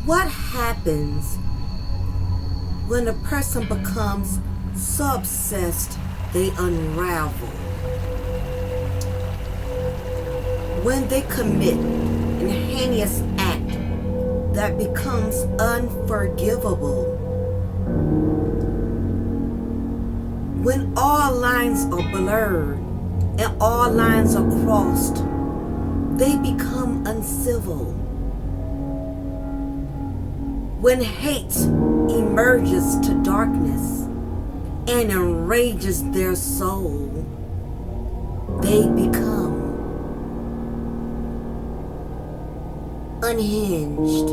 What happens when a person becomes so obsessed they unravel? When they commit an heinous act that becomes unforgivable? When all lines are blurred and all lines are crossed, they become uncivil. When hate emerges to darkness and enrages their soul, they become unhinged.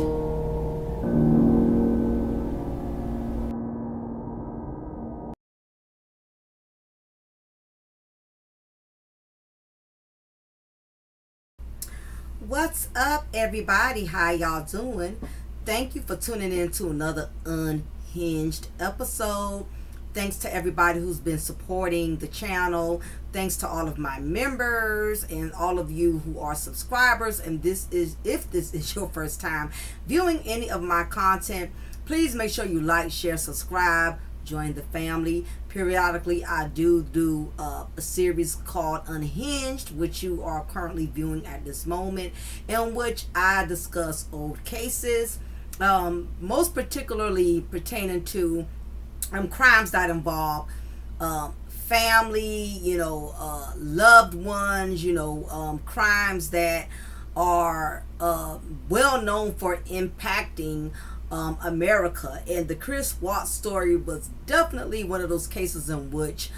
What's up, everybody? How y'all doing? Thank you for tuning in to another Unhinged episode. Thanks to everybody who's been supporting the channel. Thanks to all of my members and all of you who are subscribers. And if this is your first time viewing any of my content, please make sure you like, share, subscribe, join the family. Periodically, I do a series called Unhinged, which you are currently viewing at this moment, in which I discuss old cases, most particularly pertaining to crimes that involve family, loved ones, crimes that are well known for impacting America. And the Chris Watts story was definitely one of those cases in which,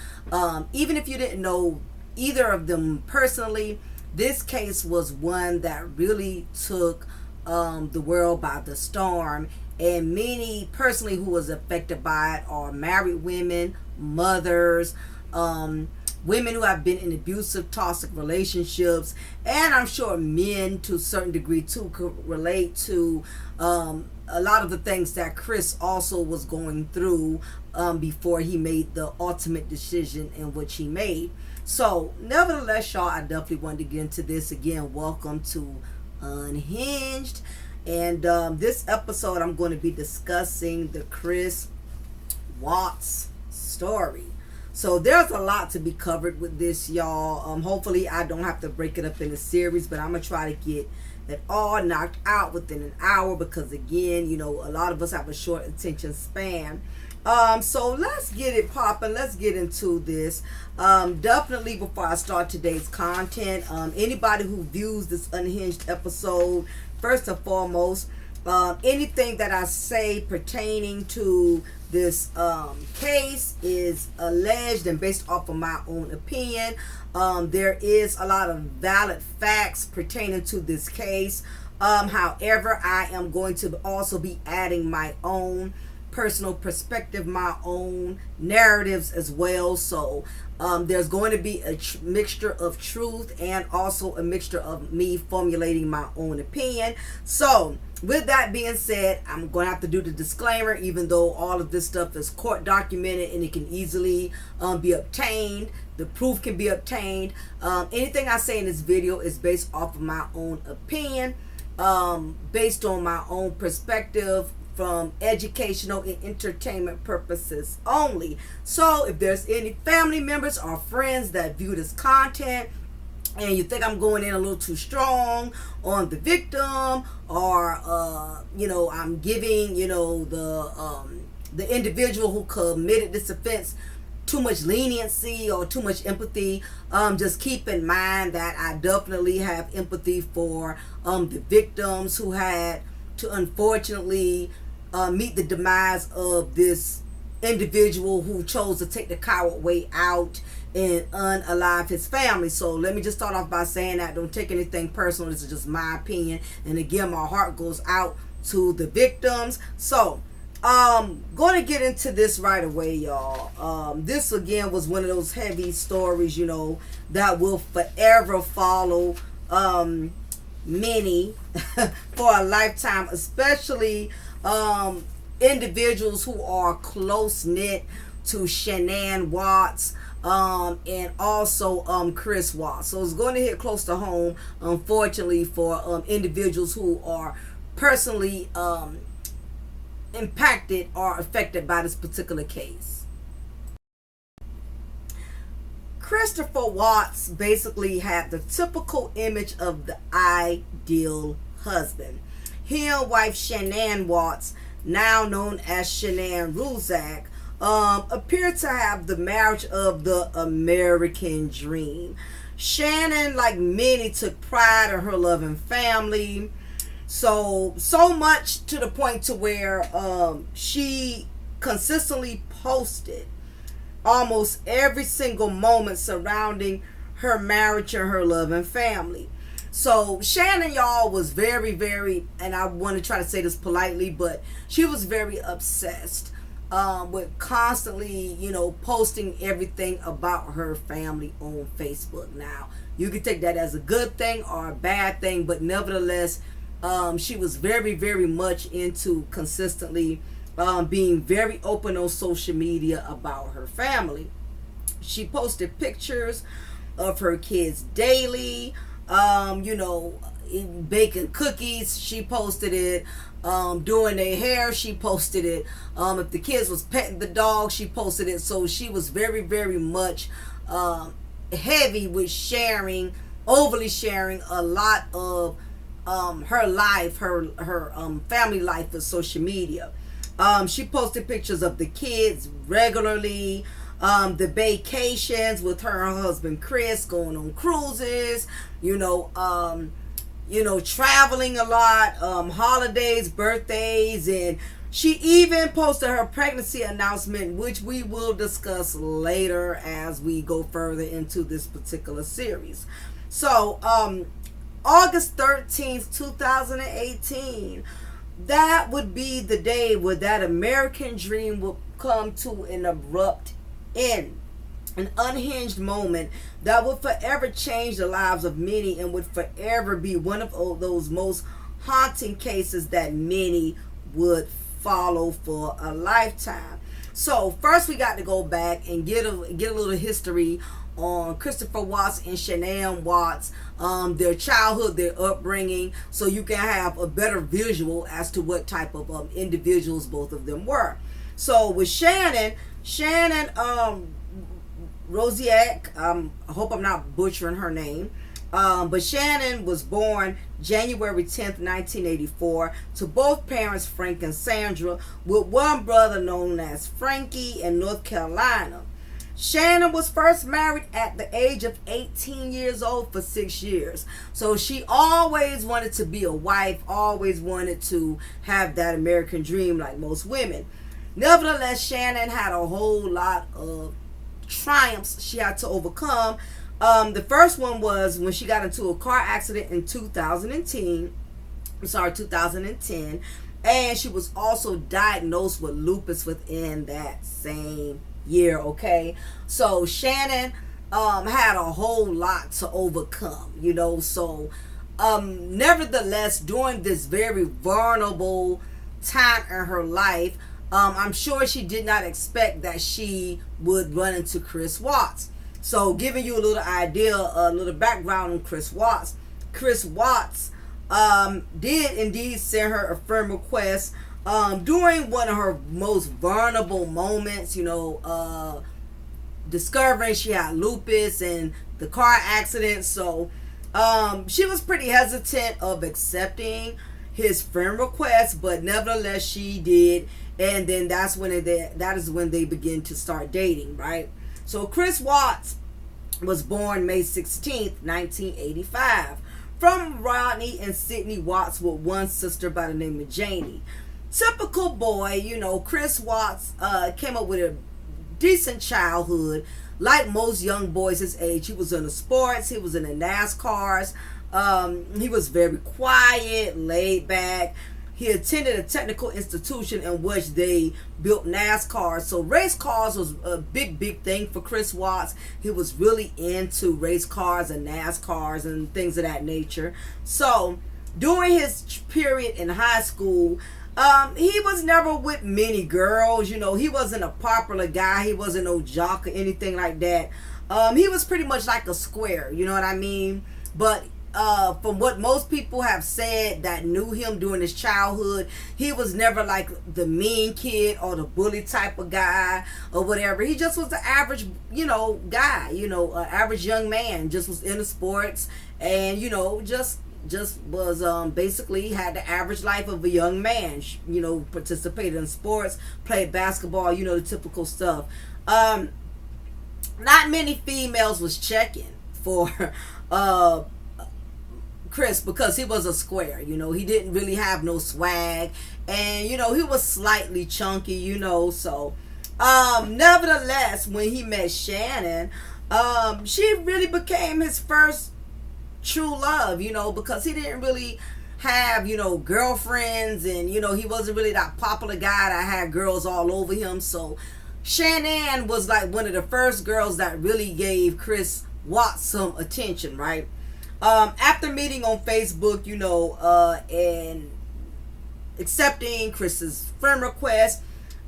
even if you didn't know either of them personally, this case was one that really took the world by the storm. And many personally who was affected by it are married women, mothers, women who have been in abusive, toxic relationships, and I'm sure men to a certain degree too could relate to a lot of the things that Chris also was going through before he made the ultimate decision in which he made. So nevertheless, y'all, I definitely wanted to get into this. Again, welcome to Unhinged. And this episode, I'm going to be discussing the Chris Watts story. So there's a lot to be covered with this, y'all. Hopefully I don't have to break it up in a series, but I'm going to try to get it all knocked out within an hour because, again, a lot of us have a short attention span. So let's get it popping. Let's get into this. Definitely before I start today's content, anybody who views this Unhinged episode, first and foremost, anything that I say pertaining to this case is alleged and based off of my own opinion. There is a lot of valid facts pertaining to this case. However, I am going to also be adding my own personal perspective, my own narratives as well. So there's going to be a mixture of truth and also a mixture of me formulating my own opinion. So with that being said, I'm going to have to do the disclaimer, even though all of this stuff is court documented and it can easily be obtained. The proof can be obtained. Anything I say in this video is based off of my own opinion, based on my own perspective, from educational and entertainment purposes only. So if there's any family members or friends that view this content and you think I'm going in a little too strong on the victim, or I'm giving the individual who committed this offense too much leniency or too much empathy, just keep in mind that I definitely have empathy for the victims who had to unfortunately meet the demise of this individual who chose to take the coward way out and unalive his family. So let me just start off by saying that don't take anything personal. This is just my opinion, and again, my heart goes out to the victims. So going to get into this right away, y'all. This again was one of those heavy stories, that will forever follow many for a lifetime, especially individuals who are close-knit to Shanann Watts and also Chris Watts. So it's going to hit close to home, unfortunately, for individuals who are personally impacted or affected by this particular case. Christopher Watts basically had the typical image of the ideal husband. He and wife Shanann Watts, now known as 𝓜𝓸𝓬𝓱𝓪'𝓼, appeared to have the marriage of the American dream. Shannon, like many, took pride in her loving family. So much to the point to where she consistently posted almost every single moment surrounding her marriage and her loving family. So Shannon, y'all, was very, very, and I want to try to say this politely, but she was very obsessed with constantly, posting everything about her family on Facebook. Now, you can take that as a good thing or a bad thing, but nevertheless, she was very, very much into consistently being very open on social media about her family. She posted pictures of her kids daily, baking cookies, she posted it. Doing their hair, she posted it. If the kids was petting the dog, she posted it. So she was very, very much heavy with sharing, overly sharing a lot of her life, her family life with social media. She posted pictures of the kids regularly, the vacations with her and her husband Chris, going on cruises, traveling a lot, holidays, birthdays, and she even posted her pregnancy announcement, which we will discuss later as we go further into this particular series. So, August 13th, 2018, that would be the day where that American dream would come to an abrupt end. An unhinged moment that would forever change the lives of many and would forever be one of those most haunting cases that many would follow for a lifetime. So first we got to go back and get a little history on Christopher Watts and Shanann Watts, their childhood, their upbringing, so you can have a better visual as to what type of individuals both of them were. So with Shannon 𝓜𝓸𝓬𝓱𝓪'𝓼, I hope I'm not butchering her name, but Shannon was born January 10th, 1984, to both parents, Frank and Sandra, with one brother known as Frankie in North Carolina. Shannon was first married at the age of 18 years old for 6 years. So she always wanted to be a wife, always wanted to have that American dream like most women. Nevertheless, Shannon had a whole lot of triumphs she had to overcome. The first one was when she got into a car accident in 2010, and she was also diagnosed with lupus within that same year. Okay, so Shannon had a whole lot to overcome, so nevertheless, during this very vulnerable time in her life, I'm sure she did not expect that she would run into Chris Watts. So giving you a little idea, a little background on Chris Watts. Chris Watts did indeed send her a friend request during one of her most vulnerable moments, discovering she had lupus and the car accident. So she was pretty hesitant of accepting his friend request, but nevertheless she did. And then that is when they begin to start dating, right? So Chris Watts was born May 16th, 1985, from Rodney and Sydney Watts with one sister by the name of Janie. Typical boy, Chris Watts came up with a decent childhood. Like most young boys his age, he was in the sports, he was in the NASCARs. He was very quiet, laid back. He attended a technical institution in which they built NASCAR. So race cars was a big thing for Chris Watts. He was really into race cars and NASCARs and things of that nature. So during his period in high school, he was never with many girls. He wasn't a popular guy. He wasn't no jock or anything like that. He was pretty much like a square, you know what I mean? But from what most people have said that knew him during his childhood, he was never like the mean kid or the bully type of guy or whatever. He just was the average, guy, average young man, just was into sports and, just was basically had the average life of a young man, participated in sports, played basketball, the typical stuff. Not many females was checking for Chris because he was a square, he didn't really have no swag, and he was slightly chunky, so nevertheless, when he met Shannon, she really became his first true love, because he didn't really have, girlfriends, and he wasn't really that popular guy that had girls all over him. So Shannon was like one of the first girls that really gave Chris Watts some attention, right? After meeting on Facebook, and accepting Chris's friend request,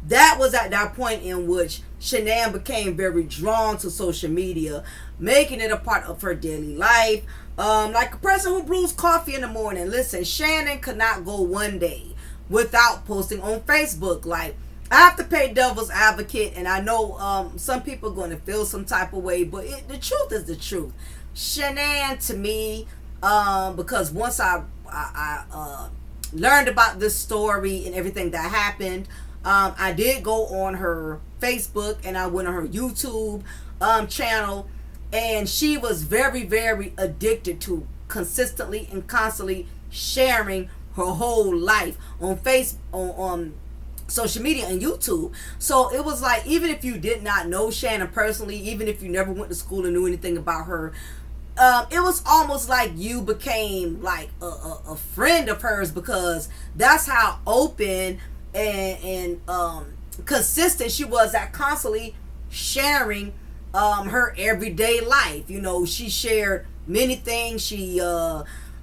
that was at that point in which Shannon became very drawn to social media, making it a part of her daily life. Like a person who brews coffee in the morning. Listen, Shannon could not go one day without posting on Facebook. Like, I have to play devil's advocate, and I know some people are going to feel some type of way, but the truth is the truth. Shannon, to me, because once I learned about this story and everything that happened, I did go on her Facebook and I went on her YouTube channel, and she was very, very addicted to consistently and constantly sharing her whole life on on social media and YouTube. So it was like, even if you did not know Shannon personally, even if you never went to school and knew anything about her, it was almost like you became like a friend of hers, because that's how open and consistent she was at constantly sharing her everyday life. She shared many things. She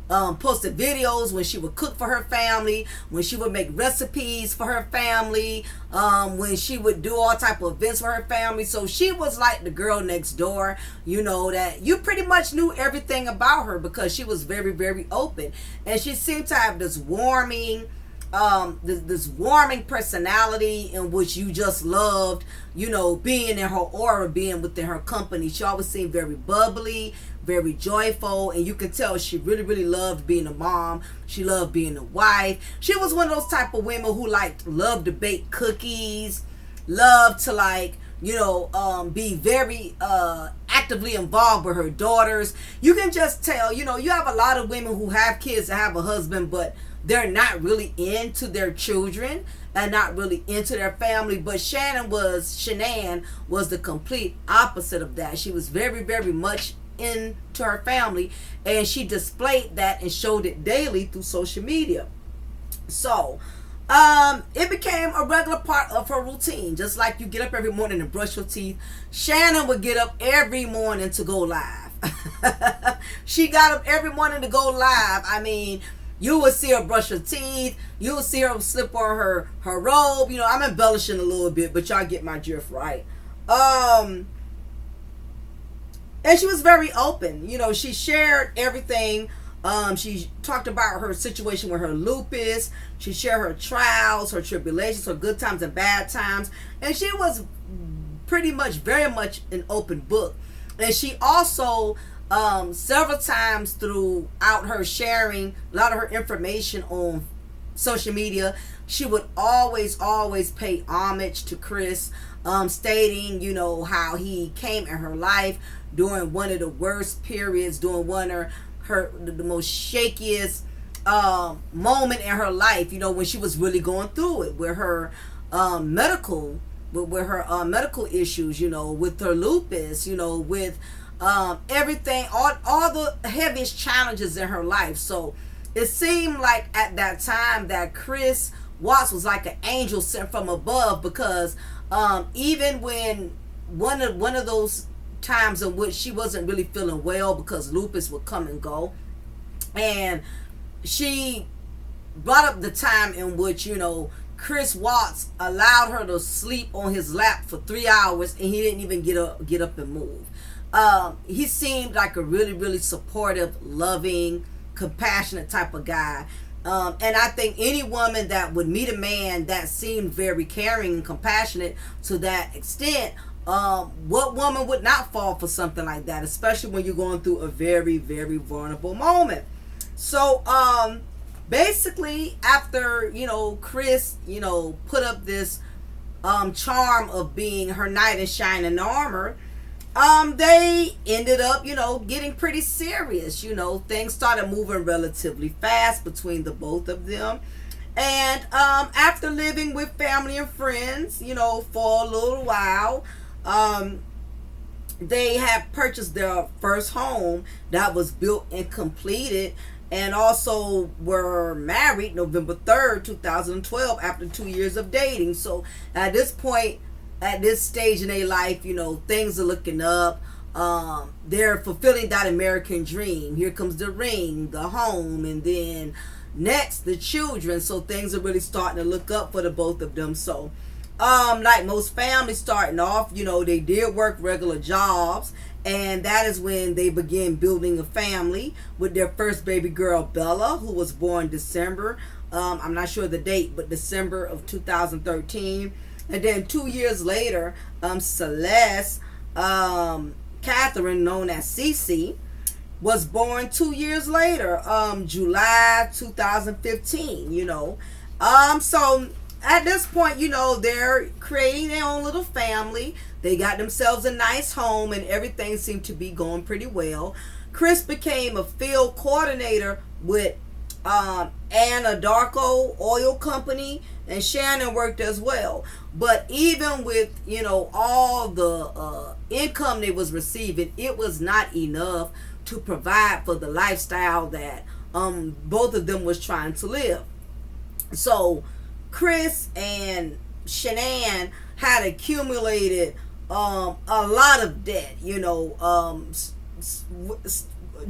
posted videos when she would cook for her family, when she would make recipes for her family, when she would do all type of events for her family. So she was like the girl next door, that you pretty much knew everything about her, because she was very, very open, and she seemed to have this warming personality in which you just loved, being in her aura, being within her company. She always seemed very bubbly, very joyful, and you could tell she really, really loved being a mom. She loved being a wife. She was one of those type of women who loved to bake cookies, loved to be very actively involved with her daughters. You can just tell, you have a lot of women who have kids and have a husband, but they're not really into their children and not really into their family. But Shannon was the complete opposite of that. She was very, very much into her family, and she displayed that and showed it daily through social media. So it became a regular part of her routine. Just like you get up every morning and brush your teeth, Shannon would get up every morning to go live. She got up every morning to go live. I mean, you would see her brush her teeth. You would see her slip on her robe. I'm embellishing a little bit, but y'all get my drift, right? And she was very open. She shared everything. She talked about her situation with her lupus. She shared her trials, her tribulations, her good times and bad times. And she was pretty much, very much an open book. And she also, several times throughout her sharing a lot of her information on social media, she would always pay homage to Chris, stating, how he came in her life during one of the worst periods, during one of the most shakiest moment in her life, when she was really going through it with her medical issues, with her lupus, with everything, all the heaviest challenges in her life. So it seemed like at that time that Chris Watts was like an angel sent from above, because even when one of those times in which she wasn't really feeling well, because lupus would come and go, and she brought up the time in which Chris Watts allowed her to sleep on his lap for 3 hours, and he didn't even get up and move. He seemed like a really, really supportive, loving, compassionate type of guy. And I think any woman that would meet a man that seemed very caring and compassionate to that extent, what woman would not fall for something like that, especially when you're going through a very, very vulnerable moment? So, basically, after, Chris, put up this charm of being her knight in shining armor, they ended up, getting pretty serious. Things started moving relatively fast between the both of them. And after living with family and friends, for a little while, they had purchased their first home that was built and completed, and also were married November 3rd, 2012, after 2 years of dating. So at this point, at this stage in their life, things are looking up. They're fulfilling that American dream. Here comes the ring, the home, and then next the children. So things are really starting to look up for the both of them. So like most families starting off, they did work regular jobs, and that is when they began building a family with their first baby girl, Bella, who was born December, I'm not sure the date, but December of 2013. And then 2 years later, Celeste, Catherine, known as Cece, was born 2 years later, July 2015. So at this point, they're creating their own little family. They got themselves a nice home, and everything seemed to be going pretty well. Chris became a field coordinator with Anadarko Oil Company, and Shannon worked as well. But even with, all the income they was receiving, it was not enough to provide for the lifestyle that both of them was trying to live. So Chris and Shannon had accumulated a lot of debt,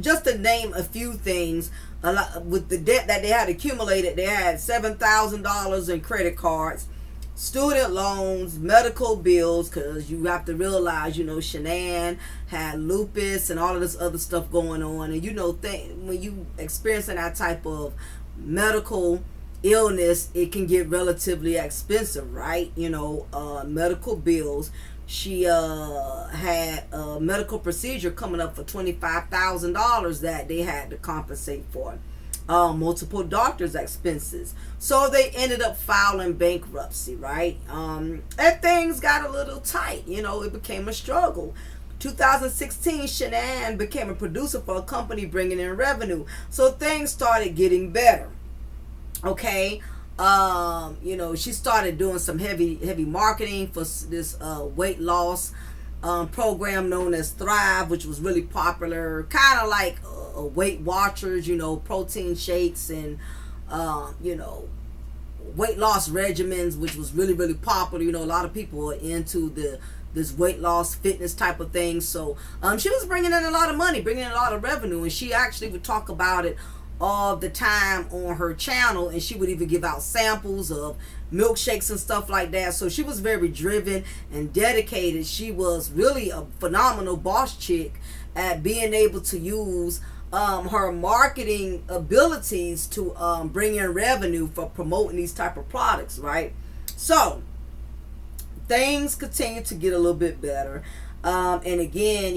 just to name a few things. A lot, with the debt that they had accumulated, they had $7,000 in credit cards, student loans, medical bills, because you have to realize, Shanann had lupus and all of this other stuff going on. And when you experiencing that type of medical illness, it can get relatively expensive, right? Medical bills. She had a medical procedure coming up for $25,000 that they had to compensate for. Multiple doctor's expenses. So they ended up filing bankruptcy, right? And things got a little tight. It became a struggle. 2016, Shanann became a producer for a company bringing in revenue. So things started getting better. Okay. She started doing some heavy marketing for this weight loss program known as Thrive, which was really popular, kind of like Weight Watchers, protein shakes and weight loss regimens, which was really, really popular. A lot of people were into this weight loss fitness type of thing. So she was bringing in a lot of money, bringing in a lot of revenue, and she actually would talk about it all the time on her channel, and she would even give out samples of milkshakes and stuff like that. So she was very driven and dedicated. She was really a phenomenal boss chick at being able to use her marketing abilities to bring in revenue for promoting these type of products, right? So things continue to get a little bit better, and again,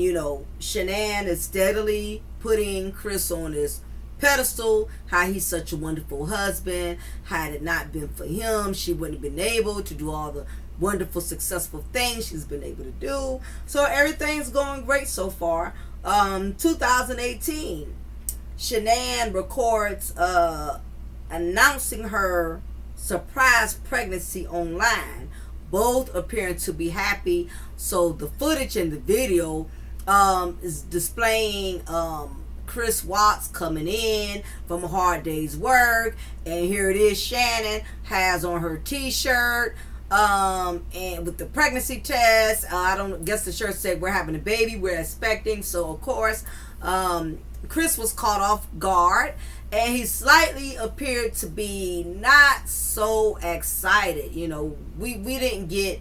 Shanann is steadily putting Chris on this pedestal, how he's such a wonderful husband. Had it not been for him, she wouldn't have been able to do all the wonderful, successful things she's been able to do. So everything's going great so far. 2018, Shanann records announcing her surprise pregnancy online, both appearing to be happy. So the footage in the video is displaying Chris Watts coming in from a hard day's work, and here it is. Shannon has on her t-shirt and with the pregnancy test. I don't guess the shirt said we're having a baby, we're expecting. So of course Chris was caught off guard, and he slightly appeared to be not so excited. We didn't get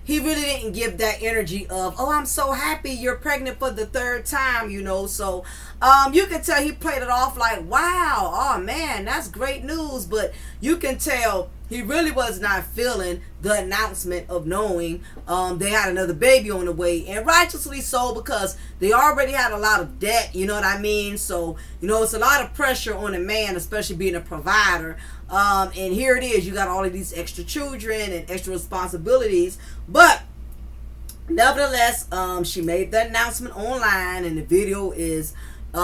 he really didn't give that energy of, oh, I'm so happy you're pregnant for the third time, you know. So you can tell he played it off like, wow, oh man, that's great news. But you can tell he really was not feeling the announcement of knowing they had another baby on the way, and righteously so, because they already had a lot of debt, you know what I mean? So, you know, it's a lot of pressure on a man, especially being a provider. And here it is, you got all of these extra children and extra responsibilities. But nevertheless, she made the announcement online, and the video is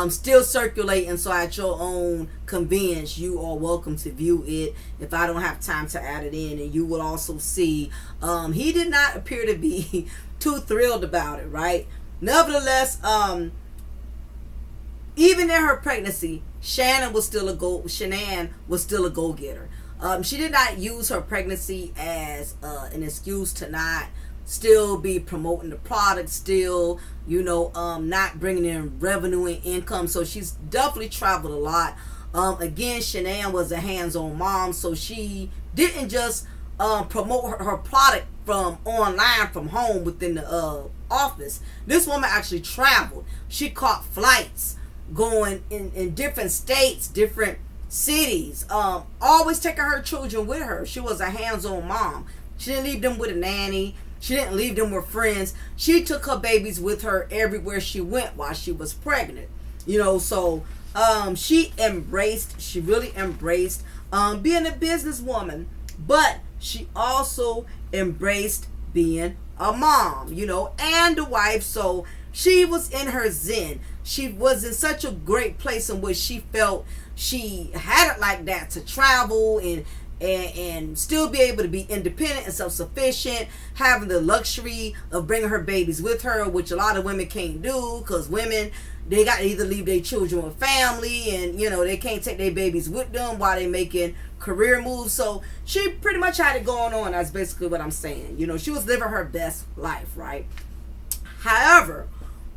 still circulating. So at your own convenience, you are welcome to view it if I don't have time to add it in. And you will also see he did not appear to be too thrilled about it, right? Nevertheless, even in her pregnancy, Shannon was still a go-getter. She did not use her pregnancy as an excuse to not still be promoting the product, still, you know, not bringing in revenue and income. So she's definitely traveled a lot. Again, Shanann was a hands-on mom, so she didn't just promote her product from online, from home, within the office. This woman actually traveled. She caught flights going in different states, different cities, always taking her children with her. She was a hands-on mom. She didn't leave them with a nanny. She didn't leave them with friends. She took her babies with her everywhere she went while she was pregnant. You know, so she really embraced being a businesswoman, but she also embraced being a mom, you know, and a wife. So she was in her zen. She was in such a great place in which she felt she had it like that, to travel and still be able to be independent and self-sufficient, having the luxury of bringing her babies with her, which a lot of women can't do, because women, they got to either leave their children with family, and you know, they can't take their babies with them while they're making career moves. So she pretty much had it going on. That's basically what I'm saying. You know, she was living her best life, right? However,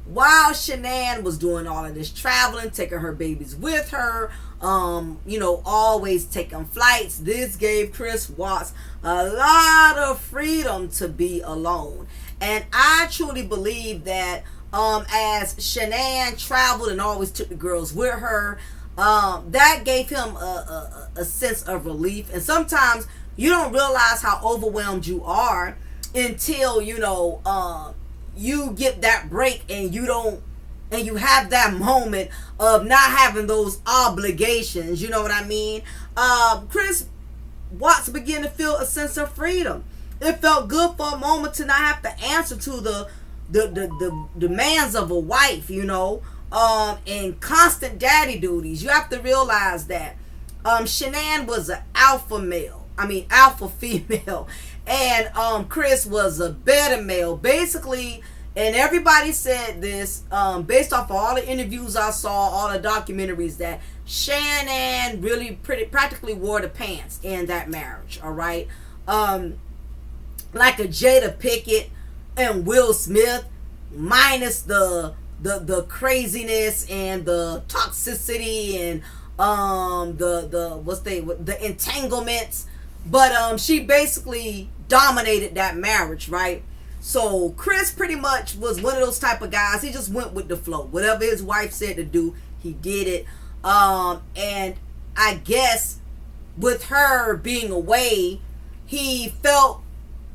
while Shanann was doing all of this traveling, taking her babies with her, you know, always taking flights, this gave Chris Watts a lot of freedom to be alone. And I truly believe that as Shanann traveled and always took the girls with her, that gave him a sense of relief. And sometimes you don't realize how overwhelmed you are until, you know, you get that break, and you have that moment of not having those obligations, you know what I mean? Chris Watts began to feel a sense of freedom. It felt good for a moment to not have to answer to the demands of a wife, you know, and constant daddy duties. You have to realize that Shanann was an alpha female, and Chris was a beta male, basically. And everybody said this, based off of all the interviews I saw, all the documentaries, that Shanann really practically wore the pants in that marriage, all right? Like a Jada Pinkett and Will Smith, minus the craziness and the toxicity and the entanglements. But she basically dominated that marriage, right? So Chris pretty much was one of those type of guys. He just went with the flow. Whatever his wife said to do, he did it. And I guess with her being away, he felt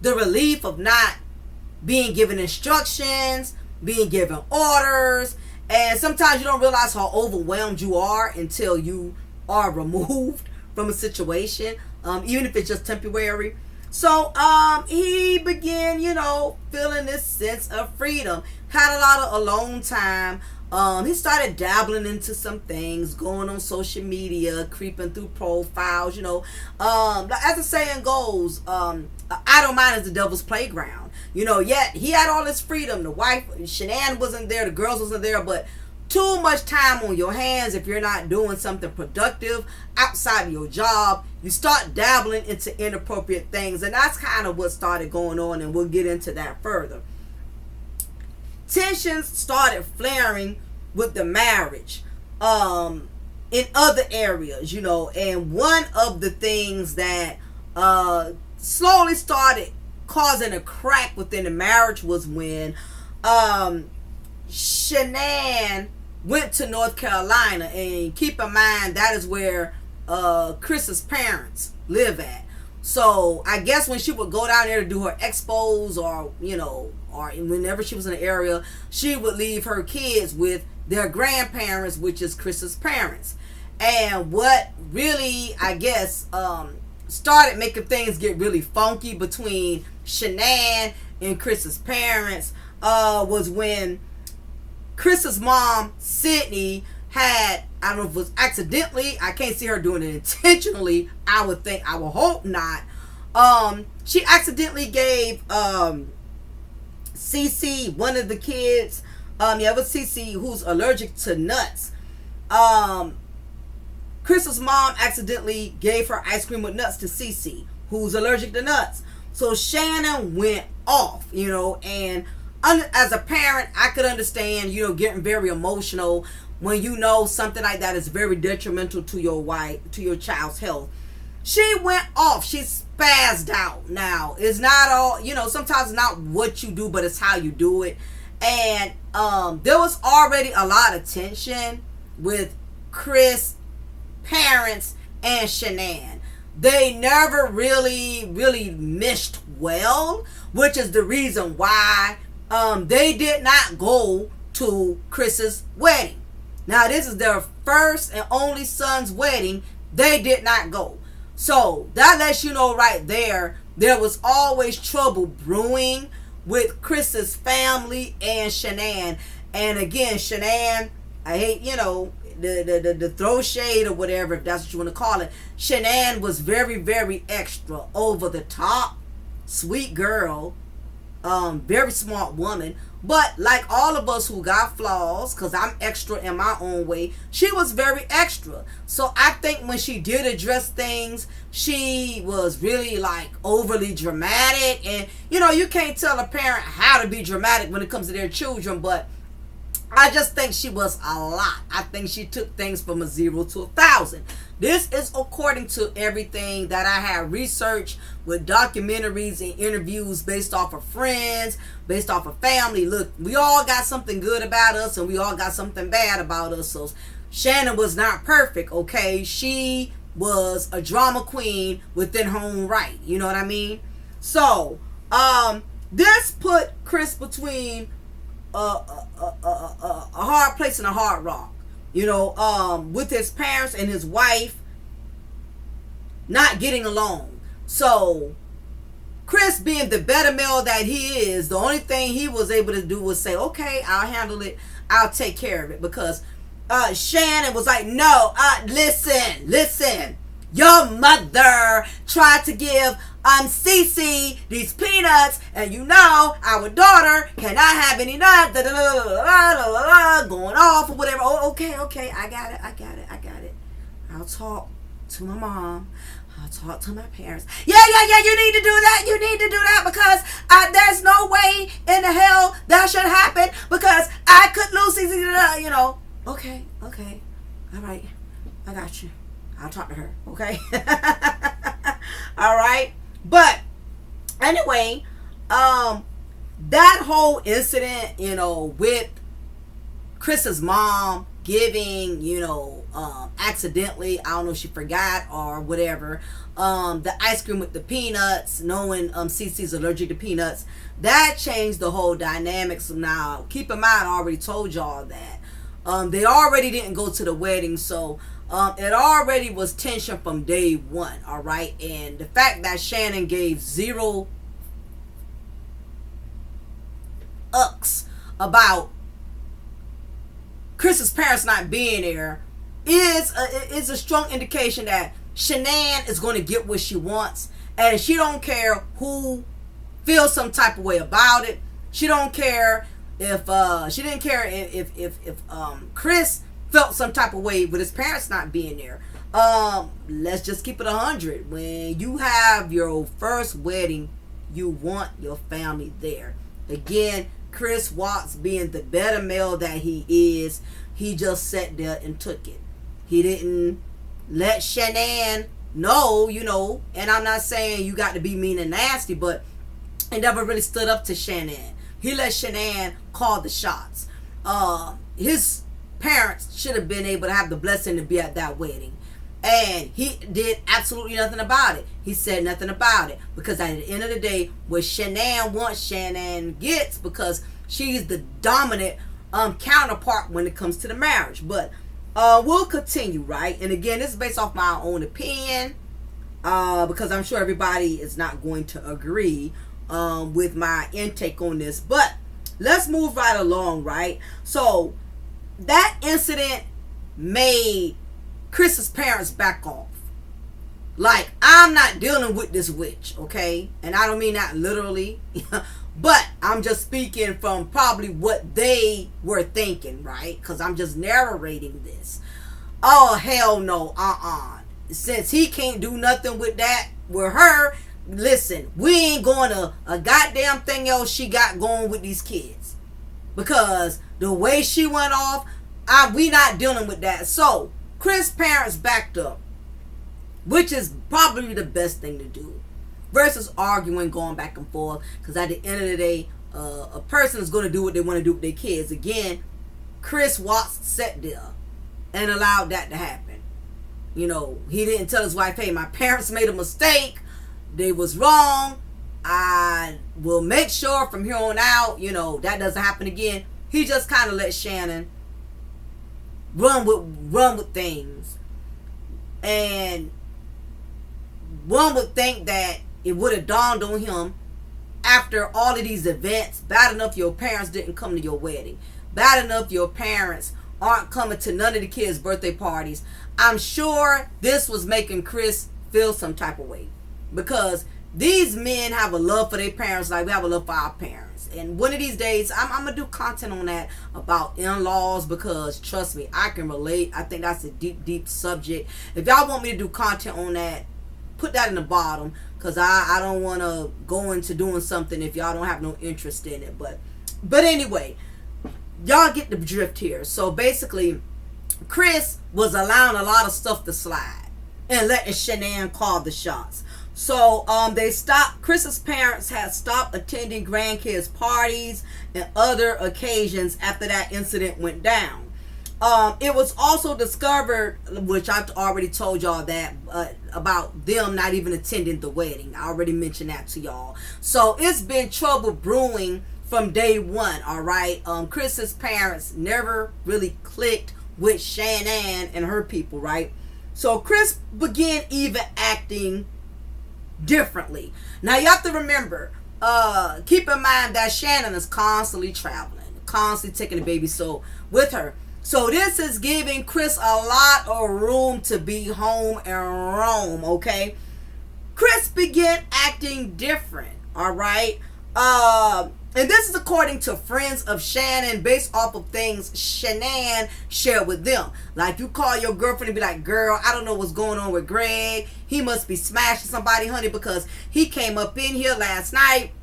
the relief of not being given instructions, being given orders. And sometimes you don't realize how overwhelmed you are until you are removed from a situation, even if it's just temporary. So he began, you know, feeling this sense of freedom. Had a lot of alone time. He started dabbling into some things, going on social media, creeping through profiles, you know. As the saying goes, idle mind is the devil's playground. You know, yet he had all this freedom. The wife, Shanann, wasn't there, the girls wasn't there, but too much time on your hands if you're not doing something productive outside of your job. You start dabbling into inappropriate things, and that's kind of what started going on, and we'll get into that further. Tensions started flaring with the marriage in other areas, and one of the things that slowly started causing a crack within the marriage was when Shanann went to North Carolina, and keep in mind that is where Chris's parents live at. So I guess when she would go down there to do her expos, or or whenever she was in the area, she would leave her kids with their grandparents, which is Chris's parents. And what really, I guess, started making things get really funky between Shanann and Chris's parents was when Chris's mom, Sydney, had, I don't know if it was accidentally, I can't see her doing it intentionally, I would hope not. She accidentally gave Cece, one of the kids, it was Cece, who's allergic to nuts. Chris's mom accidentally gave her ice cream with nuts to Cece, who's allergic to nuts. So Shannon went off, and as a parent, I could understand, getting very emotional when something like that is very detrimental to your child's health. She went off. She spazzed out. Now, it's not all, sometimes it's not what you do, but it's how you do it. And there was already a lot of tension with Chris' parents and Shanann. They never really meshed well, which is the reason why they did not go to Chris's wedding. Now, this is their first and only son's wedding. They did not go. So that lets you know right there was always trouble brewing with Chris's family and Shanann. And again, Shanann, I hate, the throw shade or whatever, if that's what you want to call it. Shanann was very, very extra, over the top, sweet girl, very smart woman. But like all of us who got flaws, because I'm extra in my own way, she was very extra. So I think when she did address things, she was really like overly dramatic. And you can't tell a parent how to be dramatic when it comes to their children, but I just think she was a lot. I think she took things from a 0 to 1,000. This is according to everything that I have researched with documentaries and interviews based off of friends, based off of family. Look, we all got something good about us and we all got something bad about us. So Shannon was not perfect, okay? She was a drama queen within her own right. You know what I mean? So, this put Chris between a hard place and a hard rock, with his parents and his wife not getting along. So Chris, being the better male that he is, the only thing he was able to do was say, okay, I'll handle it, I'll take care of it. Because Shannon was like, no, listen, your mother tried to give Cece these peanuts, and our daughter cannot have any nuts, going off or whatever. Oh, okay, I got it. I'll talk to my mom. I'll talk to my parents. Yeah, you need to do that because there's no way in the hell that should happen, because I could lose Cece, Okay, all right, I got you. I'll talk to her, okay? All right. But anyway, that whole incident, with Chris's mom giving, accidentally, I don't know if she forgot or whatever, the ice cream with the peanuts, knowing Cece's allergic to peanuts, that changed the whole dynamics. Now, keep in mind, I already told y'all that. They already didn't go to the wedding, so it already was tension from day one, all right? And the fact that Shannon gave 0 ucks about Chris's parents not being there is a strong indication that Shanann is going to get what she wants, and she don't care who feels some type of way about it. She don't care if Chris felt some type of way with his parents not being there. Let's just keep it 100. When you have your first wedding, you want your family there. Again, Chris Watts, being the better male that he is, he just sat there and took it. He didn't let Shanann know, and I'm not saying you got to be mean and nasty, but and never really stood up to Shannon. He let Shannon call the shots. His parents should have been able to have the blessing to be at that wedding. And he did absolutely nothing about it. He said nothing about it. Because at the end of the day, what Shannon wants, Shannon gets, because she's the dominant counterpart when it comes to the marriage. But we'll continue, right? And again, this is based off my own opinion. Because I'm sure everybody is not going to agree with my intake on this. But let's move right along, right? So that incident made Chris's parents back off. Like, I'm not dealing with this witch, okay? And I don't mean that literally. But I'm just speaking from probably what they were thinking, right? Because I'm just narrating this. Oh, hell no. Since he can't do nothing with that, with her, listen, we ain't going to a goddamn thing else she got going with these kids. Because the way she went off, we not dealing with that. So, Chris' parents backed up, which is probably the best thing to do, versus arguing, going back and forth. Because at the end of the day, a person is going to do what they want to do with their kids. Again, Chris Watts sat there and allowed that to happen. You know, he didn't tell his wife, hey, my parents made a mistake. They was wrong. I will make sure from here on out, you know, that doesn't happen again. He just kind of let Shannon run with things. And one would think that it would have dawned on him after all of these events. Bad enough your parents didn't come to your wedding. Bad enough your parents aren't coming to none of the kids' birthday parties. I'm sure this was making Chris feel some type of way. Because these men have a love for their parents like we have a love for our parents. And one of these days, I'm going to do content on that about in-laws, because trust me, I can relate. I think that's a deep, deep subject. If y'all want me to do content on that, put that in the bottom, because I don't want to go into doing something if y'all don't have no interest in it. But anyway, y'all get the drift here. So basically, Chris was allowing a lot of stuff to slide and letting Shannon call the shots. So Chris's parents had stopped attending grandkids' parties and other occasions after that incident went down. It was also discovered, which I've already told y'all that, about them not even attending the wedding. I already mentioned that to y'all. So it's been trouble brewing from day one, all right? Chris's parents never really clicked with Shannon and her people, right? So Chris began even acting differently. Now you have to remember, keep in mind that Shannon is constantly traveling, constantly taking the baby with her. So this is giving Chris a lot of room to be home and roam, okay? Chris began acting different, all right? And this is according to friends of Shannon, based off of things Shannon shared with them. Like, you call your girlfriend and be like, girl, I don't know what's going on with Greg. He must be smashing somebody, honey, because he came up in here last night.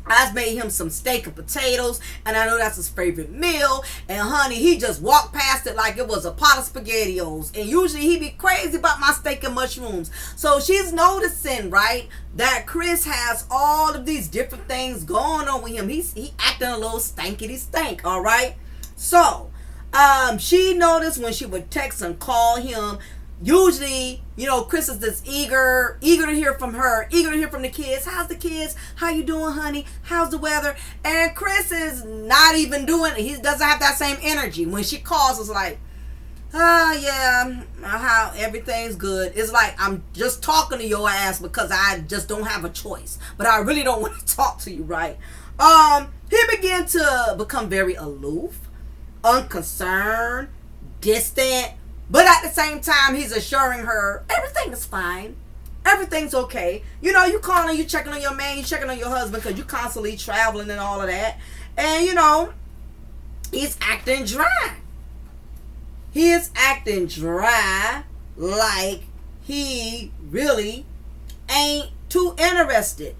I made him some steak and potatoes, and I know that's his favorite meal. And honey, he just walked past it like it was a pot of SpaghettiOs. And usually he be crazy about my steak and mushrooms. So she's noticing, right, that Chris has all of these different things going on with him. He acting a little stanky stank, all right? So she noticed when she would text and call him. Usually, you know, Chris is just eager to hear from her, eager to hear from the kids. How's the kids? How you doing, honey? How's the weather? And Chris is not even doing it. He doesn't have that same energy. When she calls, it's like, yeah, how everything's good. It's like, I'm just talking to your ass because I just don't have a choice. But I really don't want to talk to you, right? He began to become very aloof, unconcerned, distant. But at the same time, he's assuring her everything is fine. Everything's okay. You know, you calling, you checking on your man, you checking on your husband because you constantly traveling and all of that. And, you know, he's acting dry. He is acting dry, like he really ain't too interested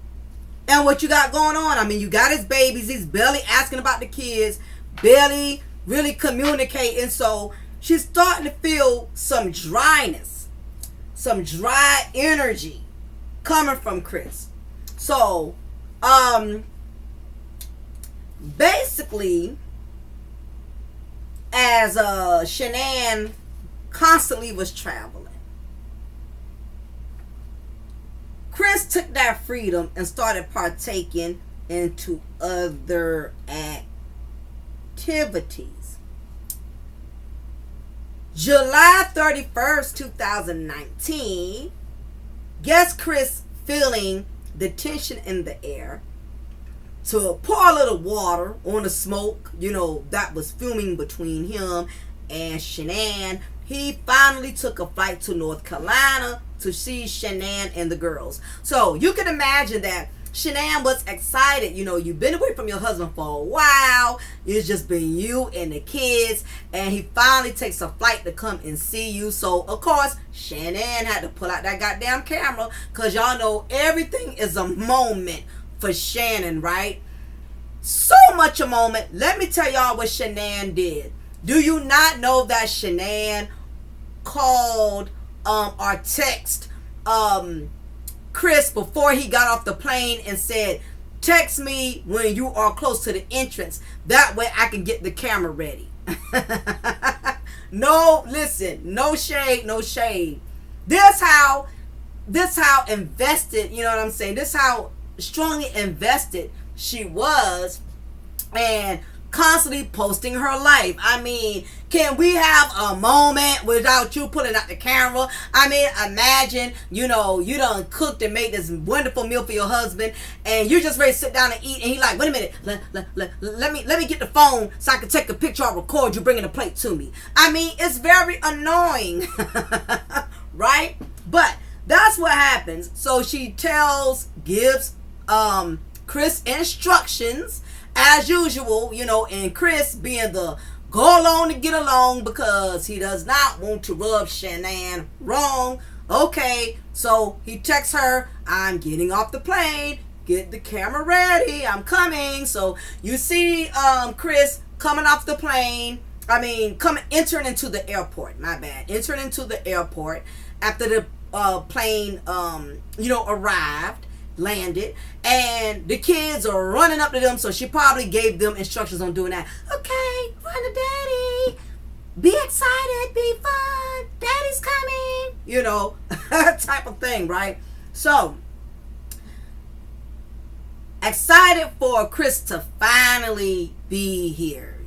in what you got going on. I mean, you got his babies. He's barely asking about the kids, barely really communicating. So she's starting to feel some dryness, some dry energy coming from Chris. So Um, basically, as Shanann constantly was traveling, Chris took that freedom and started partaking into other activities. July 31st, 2019, guess Chris feeling the tension in the air to pour a little water on the smoke, that was fuming between him and Shanann. He finally took a flight to North Carolina to see Shanann and the girls. So you can imagine that Shanann was excited. You've been away from your husband for a while. It's just been you and the kids. And he finally takes a flight to come and see you. So, of course, Shanann had to pull out that goddamn camera. Because y'all know everything is a moment for Shannon, right? So much a moment. Let me tell y'all what Shanann did. Do you not know that Shanann called or text Chris before he got off the plane and said, text me when you are close to the entrance. That way I can get the camera ready. No, listen, no shade, no shade. This how invested, you know what I'm saying? This how strongly invested she was, and constantly posting her life. I mean, can we have a moment without you pulling out the camera? I mean, imagine, you done cooked and made this wonderful meal for your husband, and you're just ready to sit down and eat, and he's like, wait a minute, let me get the phone so I can take a picture or record you bringing a plate to me. I mean, it's very annoying, right? But that's what happens. So she gives Chris instructions as usual, and Chris being the go along to get along because he does not want to rub Shanann wrong. Okay, so he texts her, I'm getting off the plane, get the camera ready, I'm coming. So you see Chris coming off the plane, entering into the airport, entering into the airport after the plane, arrived, landed, and the kids are running up to them, so she probably gave them instructions on doing that. Okay, run to daddy, be excited, be fun, daddy's coming, type of thing, right? So excited for Chris to finally be here,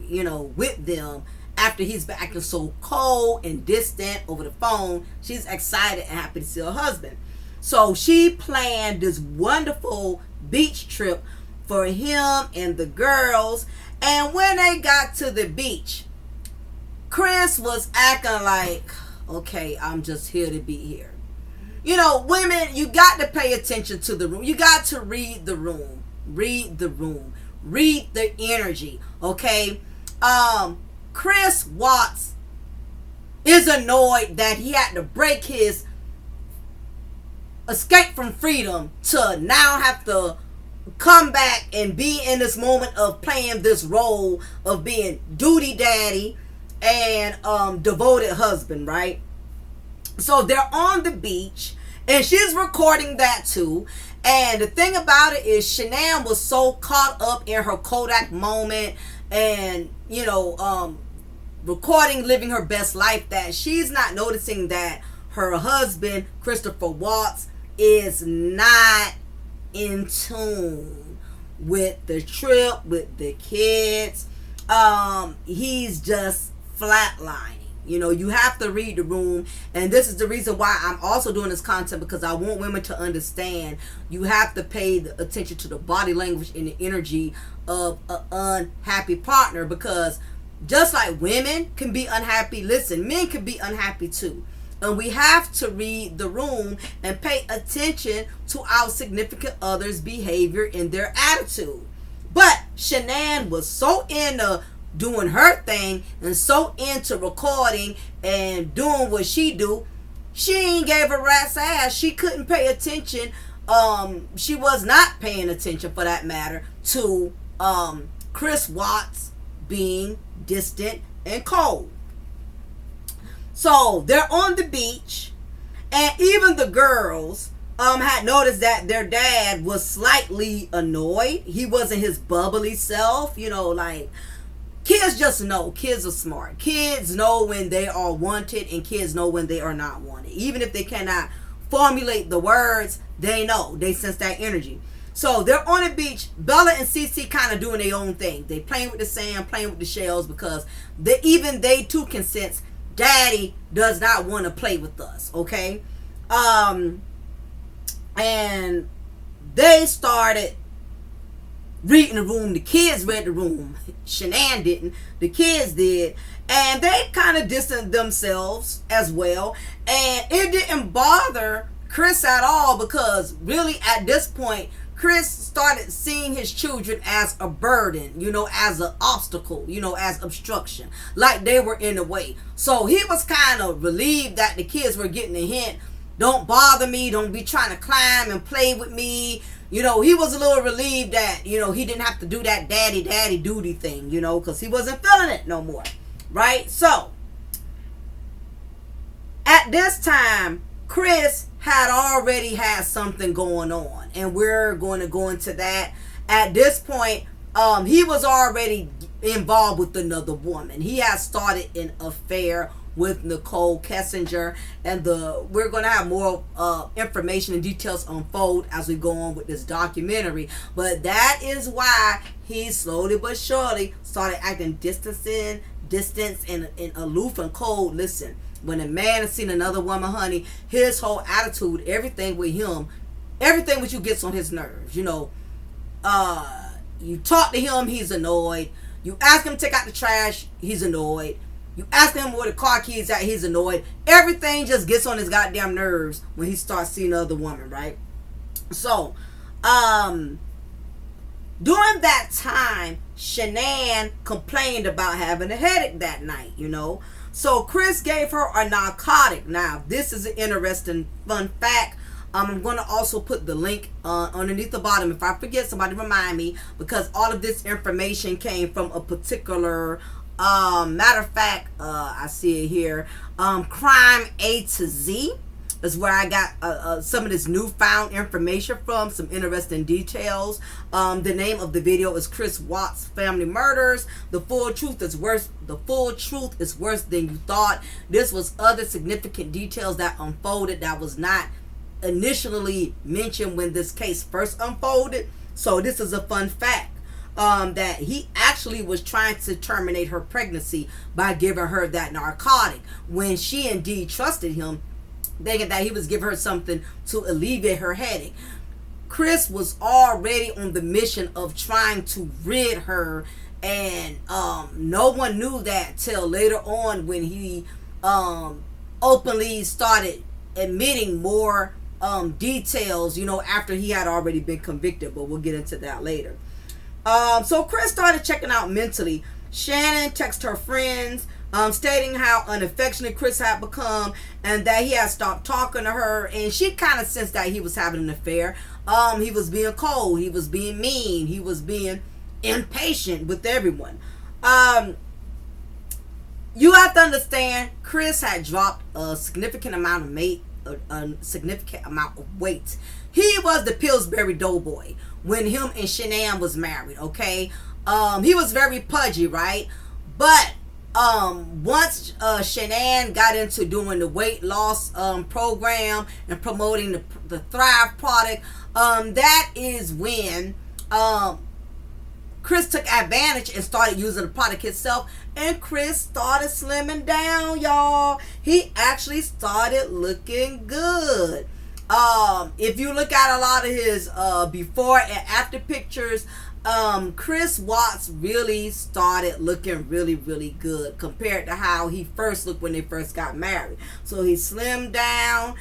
with them after he's been acting so cold and distant over the phone. She's excited and happy to see her husband. So she planned this wonderful beach trip for him and the girls. And when they got to the beach, Chris was acting like, okay, I'm just here to be here. Women, you got to pay attention to the room. You got to read the room. Read the room. Read the energy, okay? Chris Watts is annoyed that he had to break his escape from freedom to now have to come back and be in this moment of playing this role of being duty daddy and devoted husband, right? So they're on the beach and she's recording that too. And the thing about it is Shanann was so caught up in her Kodak moment and recording living her best life that she's not noticing that her husband Christopher Watts is not in tune with the trip, with the kids. He's just flatlining. You have to read the room, and this is the reason why I'm also doing this content, because I want women to understand you have to pay attention to the body language and the energy of an unhappy partner, because just like women can be unhappy, listen, men can be unhappy too. And we have to read the room and pay attention to our significant other's behavior and their attitude. But Shanann was so into doing her thing and so into recording and doing what she do, she ain't gave a rat's ass. She couldn't pay attention. She was not paying attention, for that matter, to Chris Watts being distant and cold. So they're on the beach, and even the girls had noticed that their dad was slightly annoyed. He wasn't his bubbly self, like kids just know. Kids are smart. Kids know when they are wanted, and kids know when they are not wanted. Even if they cannot formulate the words, they know. They sense that energy. So they're on the beach. Bella and Cece kind of doing their own thing. They playing with the sand, playing with the shells, because they too can sense Daddy does not want to play with us. Okay, and they started reading the room. The kids read the room. Shanann didn't. The kids did. And they kind of distanced themselves as well. And it didn't bother Chris at all, because really at this point, Chris started seeing his children as a burden, as an obstacle, as obstruction, like they were in the way. So he was kind of relieved that the kids were getting a hint. Don't bother me. Don't be trying to climb and play with me. He was a little relieved that, he didn't have to do that daddy duty thing, because he wasn't feeling it no more. Right? So, at this time, Chris had already had something going on. And we're going to go into that. At this point, he was already involved with another woman. He had started an affair with Nicole Kessinger, and we're going to have more information and details unfold as we go on with this documentary. But that is why he slowly but surely started acting distant and aloof and cold. Listen, when a man has seen another woman, honey, his whole attitude, everything with him, everything with you gets on his nerves. You talk to him, he's annoyed. You ask him to take out the trash, he's annoyed. You ask him where the car keys at, he's annoyed. Everything just gets on his goddamn nerves when he starts seeing another woman, right? So, during that time, Shanann complained about having a headache that night, So Chris gave her a narcotic. Now, this is an interesting fun fact. I'm going to also put the link underneath the bottom. If I forget, somebody remind me, because all of this information came from a particular matter of fact, I see it here. Crime A to Z is where I got some of this newfound information from, some interesting details. The name of the video is Chris Watts Family Murders. The full truth is worse than you thought. This was other significant details that unfolded that was not initially mentioned when this case first unfolded. So this is a fun fact. That he actually was trying to terminate her pregnancy by giving her that narcotic, when she indeed trusted him, thinking that he was giving her something to alleviate her headache. Chris was already on the mission of trying to rid her, and no one knew that till later on, when he openly started admitting more details, after he had already been convicted. But we'll get into that later. So Chris started checking out mentally. Shanann texted her friends, stating how unaffectionate Chris had become, and that he had stopped talking to her, and she kind of sensed that he was having an affair. He was being cold, he was being mean, he was being impatient with everyone. You have to understand, Chris had dropped a significant amount of weight. He was the Pillsbury Doughboy when him and Shanann was married, okay? He was very pudgy, right? But once Shanann got into doing the weight loss program and promoting the Thrive product, that is when Chris took advantage and started using the product himself, and Chris started slimming down, y'all. He actually started looking good. If you look at a lot of his before and after pictures, Chris Watts really started looking really, really good compared to how he first looked when they first got married. So he slimmed down,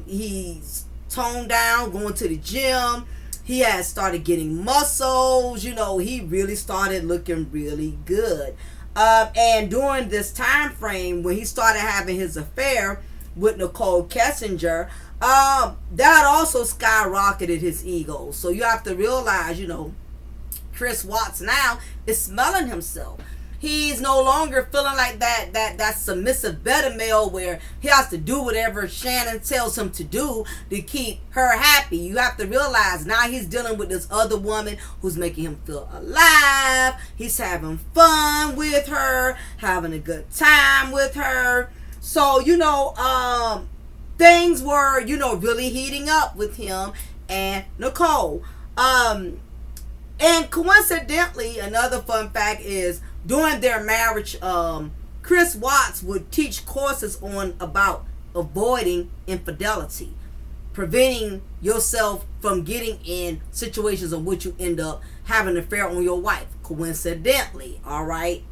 he's toned down, going to the gym. He had started getting muscles, he really started looking really good. And during this time frame when he started having his affair with Nicole Kessinger, that also skyrocketed his ego. So you have to realize, Chris Watts now is smelling himself. He's no longer feeling like that submissive beta male where he has to do whatever Shannon tells him to do to keep her happy. You have to realize now he's dealing with this other woman who's making him feel alive. He's having fun with her, having a good time with her. So, things were, really heating up with him and Nicole. And coincidentally, another fun fact is during their marriage, Chris Watts would teach courses about avoiding infidelity, preventing yourself from getting in situations in which you end up having an affair on your wife. Coincidentally, all right?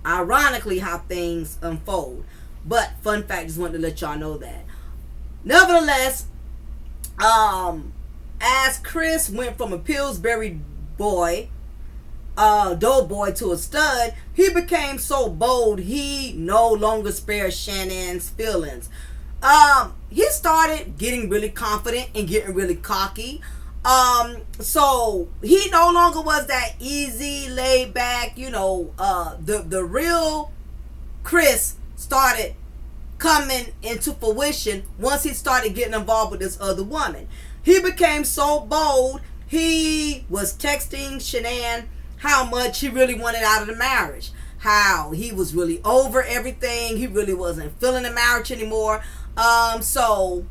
Ironically, how things unfold. But fun fact, just wanted to let y'all know that. Nevertheless, as Chris went from a Pillsbury boy, doughboy to a stud, he became so bold he no longer spared Shannon's feelings. He started getting really confident and getting really cocky. So he no longer was that easy, laid back, the real Chris started coming into fruition once he started getting involved with this other woman. He became so bold, he was texting Shanann how much he really wanted out of the marriage, how he was really over everything, he really wasn't feeling the marriage anymore. So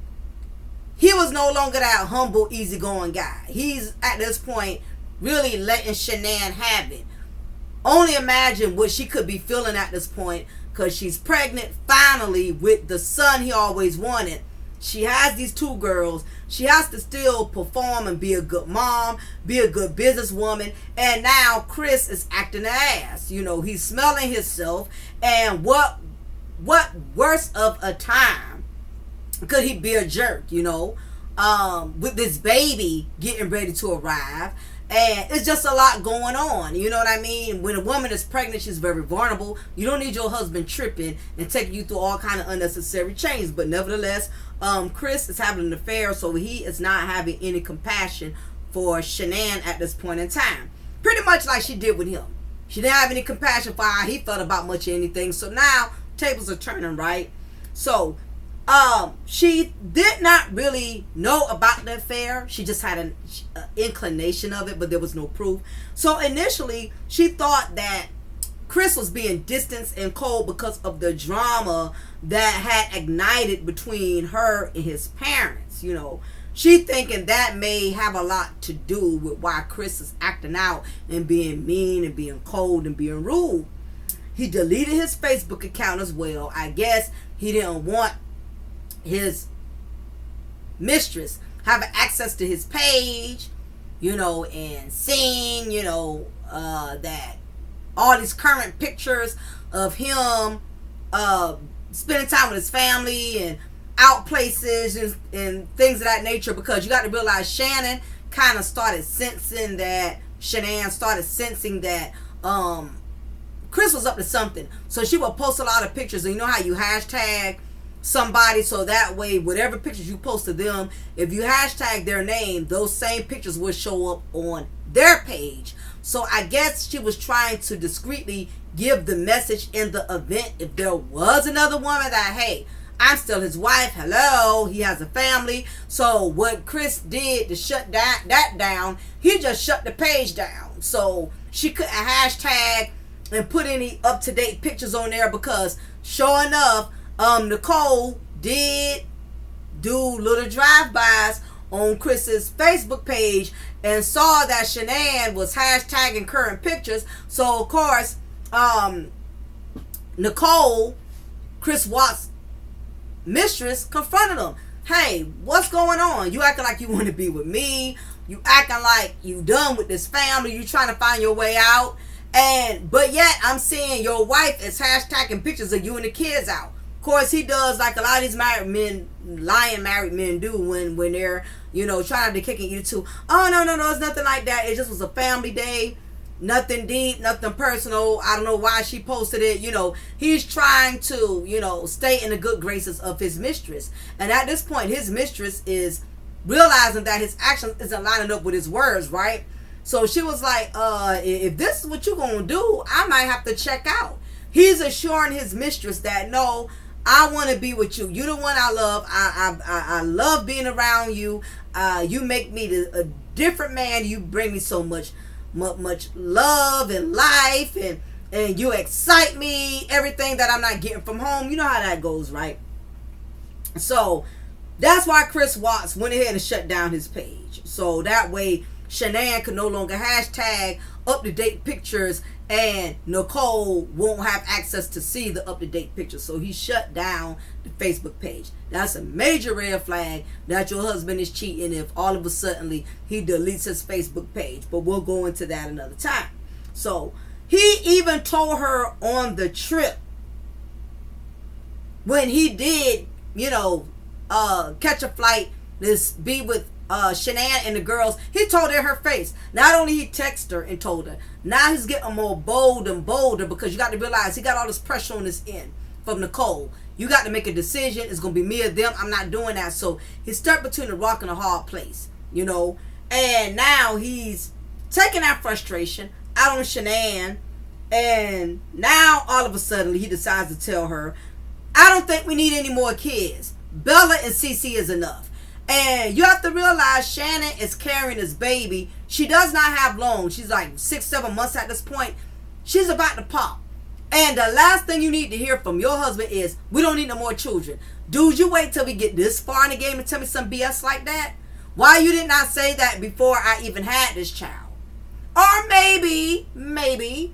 he was no longer that humble, easygoing guy. He's at this point really letting Shanann have it. Only imagine what she could be feeling at this point, because she's pregnant finally with the son he always wanted. She has these two girls. She has to still perform and be a good mom, be a good businesswoman. And now Chris is acting an ass. He's smelling himself. And what worse of a time could he be a jerk, with this baby getting ready to arrive. And it's just a lot going on. You know what I mean? When a woman is pregnant, she's very vulnerable. You don't need your husband tripping and taking you through all kind of unnecessary changes. But nevertheless, Chris is having an affair, so he is not having any compassion for Shanann at this point in time. Pretty much like she did with him. She didn't have any compassion for how he felt about much of anything. So now, tables are turning, right? So, she did not really know about the affair. She just had an inclination of it, but there was no proof. So initially, she thought that Chris was being distant and cold because of the drama that had ignited between her and his parents. She thinking that may have a lot to do with why Chris is acting out and being mean and being cold and being rude. He deleted his Facebook account as well. I guess he didn't want his mistress having access to his page, and seeing, that all these current pictures of him spending time with his family and out places and things of that nature, because you got to realize Shannon kind of started sensing that Chris was up to something. So she would post a lot of pictures, and you know how you hashtag somebody, so that way whatever pictures you post to them, if you hashtag their name, those same pictures will show up on their page. So I guess she was trying to discreetly give the message in the event if there was another woman that, hey, I'm still his wife, hello, he has a family. So what Chris did to shut that down, he just shut the page down. So she couldn't hashtag and put any up-to-date pictures on there, because sure enough, Nicole did do little drive-bys on Chris's Facebook page and saw that Shanann was hashtagging current pictures. So of course, Nicole, Chris Watts' mistress, confronted him. Hey, what's going on? You acting like you want to be with me. You acting like you done with this family. You trying to find your way out. But yet I'm seeing your wife is hashtagging pictures of you and the kids out. Of course, he does like a lot of these married men, lying married men do when they're, trying to kick and eat it too. Oh, no, it's nothing like that. It just was a family day. Nothing deep, nothing personal. I don't know why she posted it. He's trying to, stay in the good graces of his mistress. And at this point, his mistress is realizing that his actions isn't lining up with his words, right? So she was like, if this is what you're gonna do, I might have to check out. He's assuring his mistress that no, I want to be with you. You're the one I love. I love being around you. You make me a different man. You bring me so much love and life, and you excite me. Everything that I'm not getting from home. You know how that goes, right? So that's why Chris Watts went ahead and shut down his page. So that way Shanann could no longer hashtag up-to-date pictures, and Nicole won't have access to see the up-to-date pictures. So he shut down the Facebook page. That's a major red flag that your husband is cheating if all of a sudden he deletes his Facebook page. But we'll go into that another time. So he even told her on the trip, when he did, catch a flight, be with Shanann and the girls, he told her in her face. Not only he texted her and told her, now he's getting more bold and bolder, because you got to realize he got all this pressure on his end from Nicole. You got to make a decision. It's going to be me or them. I'm not doing that. So he's stuck between a rock and a hard place, and now he's taking that frustration out on Shanann, and now all of a sudden he decides to tell her, I don't think we need any more kids. Bella and Cece is enough. And you have to realize Shannon is carrying this baby. She does not have long. She's like 6-7 months at this point. She's about to pop. And the last thing you need to hear from your husband is, we don't need no more children. Dude, you wait till we get this far in the game and tell me some BS like that? Why you did not say that before I even had this child? Or maybe,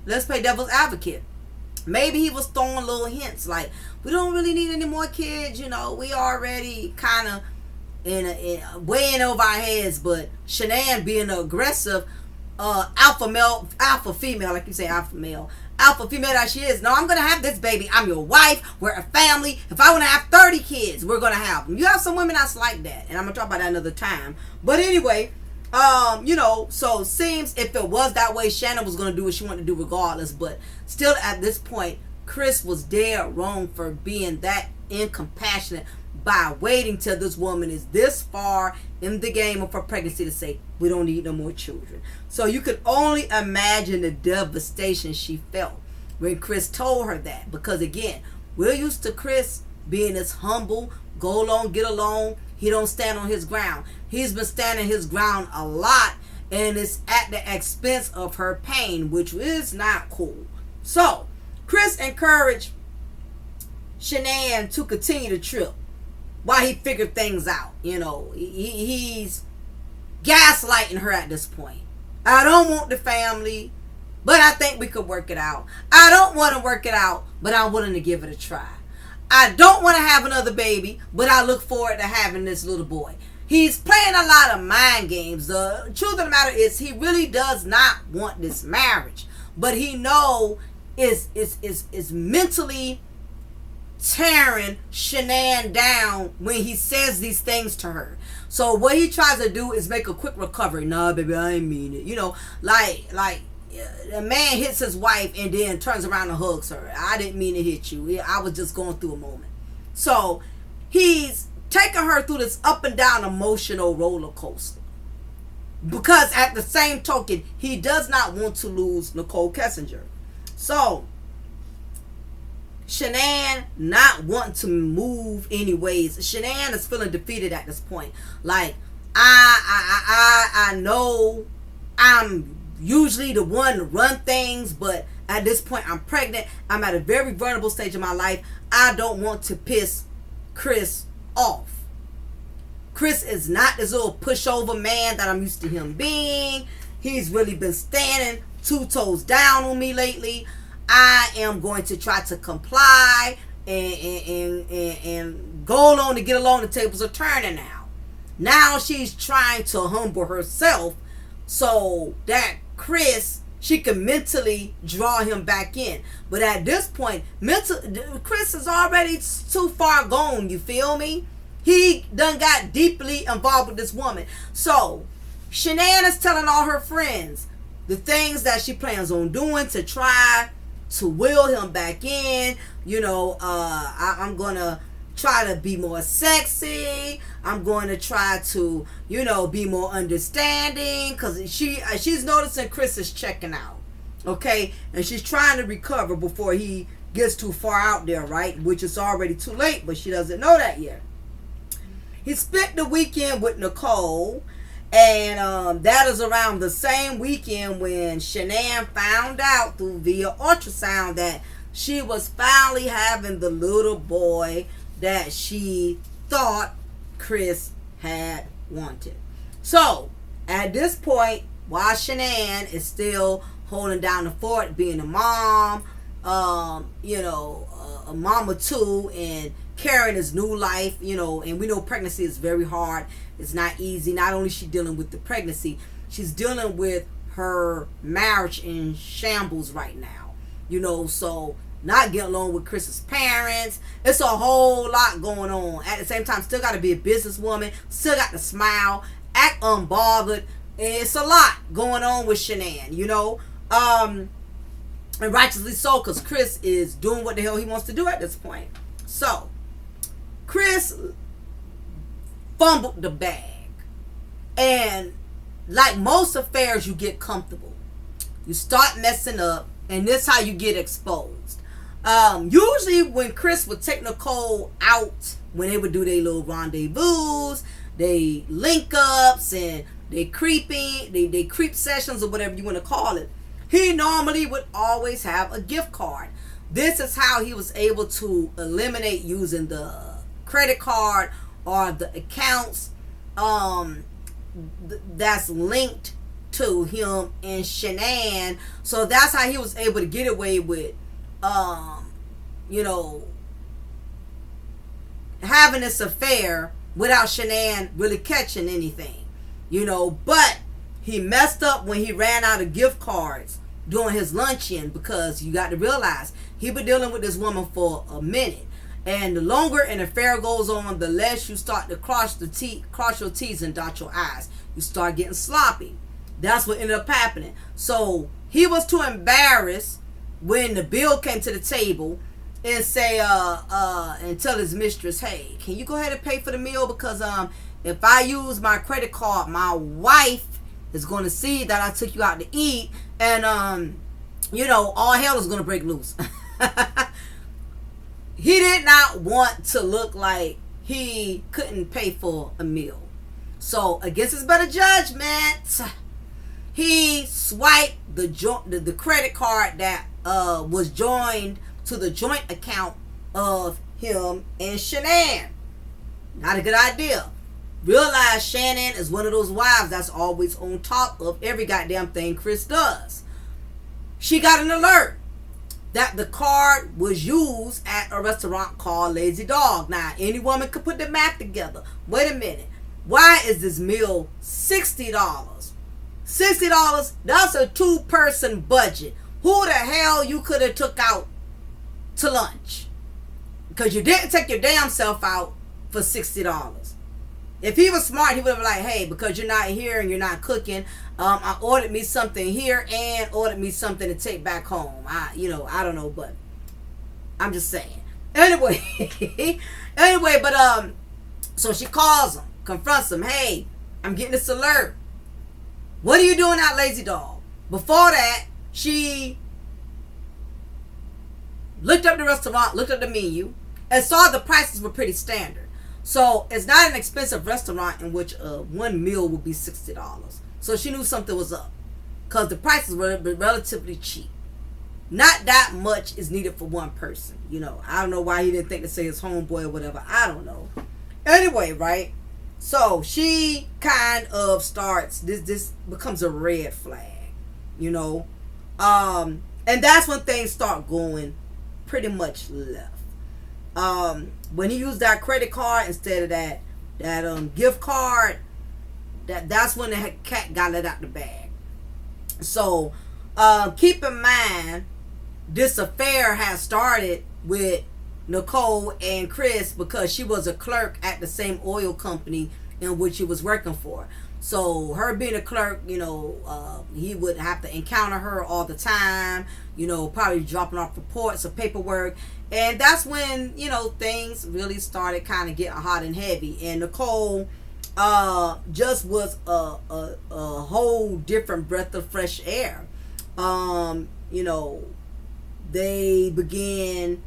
let's play devil's advocate. Maybe he was throwing little hints like, we don't really need any more kids. We already kind of way in over our heads. But Shanann, being an aggressive alpha female, like you say, alpha female that she is. No, I'm gonna have this baby. I'm your wife. We're a family. If I want to have 30 kids, we're gonna have them. You have some women that's like that, and I'm gonna talk about that another time. But anyway, so seems if it was that way, Shannon was gonna do what she wanted to do regardless. But still, at this point, Chris was dead wrong for being that incompassionate by waiting till this woman is this far in the game of her pregnancy to say, we don't need no more children. So you could only imagine the devastation she felt when Chris told her that. Because again, we're used to Chris being this humble, go along, get along. He don't stand on his ground. He's been standing his ground a lot, and it's at the expense of her pain, which is not cool. So Chris encouraged Shanann to continue the trip while he figured things out. He's gaslighting her at this point. I don't want the family, but I think we could work it out. I don't want to work it out, but I'm willing to give it a try. I don't want to have another baby, but I look forward to having this little boy. He's playing a lot of mind games. The truth of the matter is, he really does not want this marriage, but he knows is mentally tearing Shanann down when he says these things to her. So what he tries to do is make a quick recovery. Nah, baby, I ain't mean it. Like a man hits his wife and then turns around and hugs her. I didn't mean to hit you. I was just going through a moment. So he's taking her through this up and down emotional roller coaster. Because at the same token, he does not want to lose Nicole Kessinger. So Shanann not wanting to move anyways. Shanann is feeling defeated at this point. Like, I know I'm usually the one to run things, but at this point I'm pregnant. I'm at a very vulnerable stage of my life. I don't want to piss Chris off. Chris is not this little pushover man that I'm used to him being. He's really been standing 2 toes down on me lately. I am going to try to comply and go along to get along. The tables are turning now. Now she's trying to humble herself so that she can mentally draw him back in. But at this point, Chris is already too far gone, you feel me? He done got deeply involved with this woman. So Shanann is telling all her friends the things that she plans on doing to try to will him back in. I'm gonna try to be more sexy. I'm going to try to, be more understanding, because she's noticing Chris is checking out. Okay, and she's trying to recover before he gets too far out there, right? Which is already too late, but she doesn't know that yet. He spent the weekend with Nicole, and that is around the same weekend when Shanann found out via ultrasound that she was finally having the little boy that she thought Chris had wanted. So, at this point, while Shanann is still holding down the fort, being a mom, a mama too, and carrying his new life, and we know pregnancy is very hard. It's not easy. Not only is she dealing with the pregnancy, she's dealing with her marriage in shambles right now. So not getting along with Chris's parents. It's a whole lot going on. At the same time, still got to be a businesswoman. Still got to smile, act unbothered. It's a lot going on with Shanann, and righteously so, because Chris is doing what the hell he wants to do at this point. So, Chris fumbled the bag. And like most affairs, you get comfortable. You start messing up, and this is how you get exposed. Usually when Chris would take Nicole out, when they would do their little rendezvous, they link ups, and they creep sessions, or whatever you want to call it, he normally would always have a gift card. This is how he was able to eliminate using the credit card or the accounts that's linked to him and Shanann. So that's how he was able to get away with having this affair without Shanann really catching anything. But he messed up when he ran out of gift cards during his luncheon, because you got to realize he been dealing with this woman for a minute, and the longer an affair goes on, the less you start to cross your T's and dot your I's. You start getting sloppy. That's what ended up happening. So he was too embarrassed when the bill came to the table and say and tell his mistress, hey, can you go ahead and pay for the meal, because if I use my credit card, my wife is going to see that I took you out to eat, and all hell is going to break loose. He did not want to look like he couldn't pay for a meal. So against his better judgment, he swiped the credit card that was joined to the joint account of him and Shanann. Not a good idea. Realize Shanann is one of those wives that's always on top of every goddamn thing Chris does. She got an alert that the card was used at a restaurant called Lazy Dog. Now, any woman could put the math together. Wait a minute. Why is this meal $60? $60, that's a two-person budget. Who the hell you could have took out to lunch? Because you didn't take your damn self out for $60. If he was smart, he would have been like, hey, because you're not here and you're not cooking, I ordered me something here and ordered me something to take back home. I don't know, but I'm just saying. Anyway, so she calls him, confronts him, hey, I'm getting this alert. What are you doing at Lazy Dog? Before that, she looked up the restaurant, looked up the menu, and saw the prices were pretty standard. So it's not an expensive restaurant in which one meal would be $60. So she knew something was up, because the prices were relatively cheap. Not that much is needed for one person. I don't know why he didn't think to say his homeboy or whatever. I don't know. Anyway, right? So she kind of starts, this becomes a red flag, and that's when things start going pretty much left. When he used that credit card instead of that gift card, that's when the cat got let out the bag. So keep in mind, this affair has started with Nicole and Chris because she was a clerk at the same oil company in which he was working for. So her being a clerk, he would have to encounter her all the time, probably dropping off reports or paperwork. And that's when, things really started kind of getting hot and heavy. And Nicole just was a whole different breath of fresh air. They began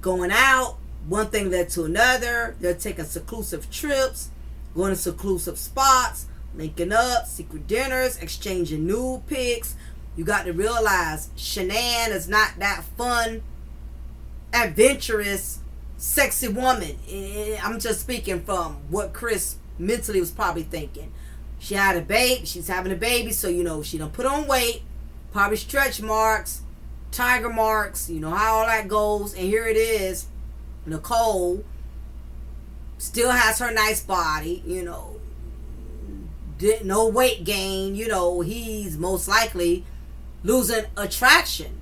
going out. One thing led to another. They're taking seclusive trips, going to seclusive spots, linking up, secret dinners, exchanging nude pics. You got to realize Shanann is not that fun, adventurous, sexy woman. I'm just speaking from what Chris mentally was probably thinking. She had a baby. She's having a baby, so she done put on weight, probably stretch marks, tiger marks. You know how all that goes. And here it is. Nicole still has her nice body, no weight gain, he's most likely losing attraction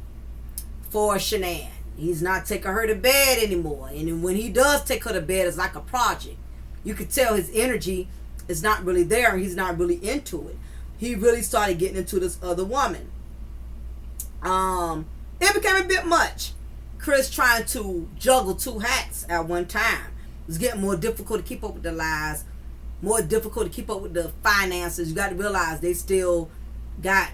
for Shanann. He's not taking her to bed anymore. And when he does take her to bed, it's like a project. You could tell his energy is not really there. He's not really into it. He really started getting into this other woman. It became a bit much. Chris trying to juggle two hats at one time. It was getting more difficult to keep up with the lies, more difficult to keep up with the finances. You got to realize they still got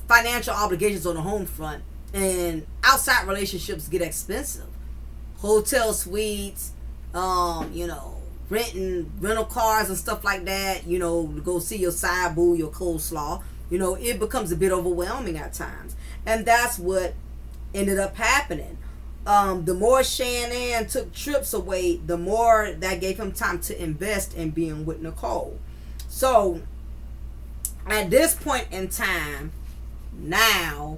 financial obligations on the home front, and outside relationships get expensive. Hotel suites, renting rental cars and stuff like that, to go see your side boo, your coleslaw. It becomes a bit overwhelming at times. And that's what ended up happening. The more Shanann took trips away, the more that gave him time to invest in being with Nicole. So at this point in time, now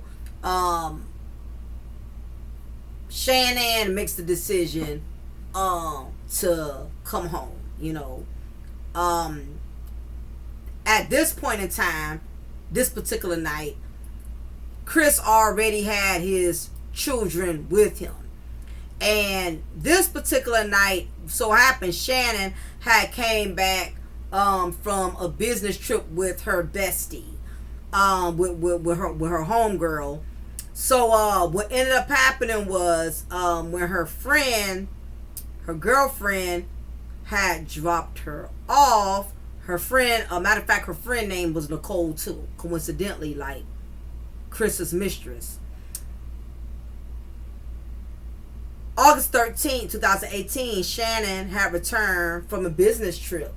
Shanann makes the decision to come home. At this point in time, this particular night, Chris already had his children with him. And this particular night, so happened Shanann had came back from a business trip with her bestie, with her homegirl. So what ended up happening was when her girlfriend had dropped her off, her friend, matter of fact, her friend name was Nicole too, coincidentally, like Chris's mistress. August 13, 2018, Shanann had returned from a business trip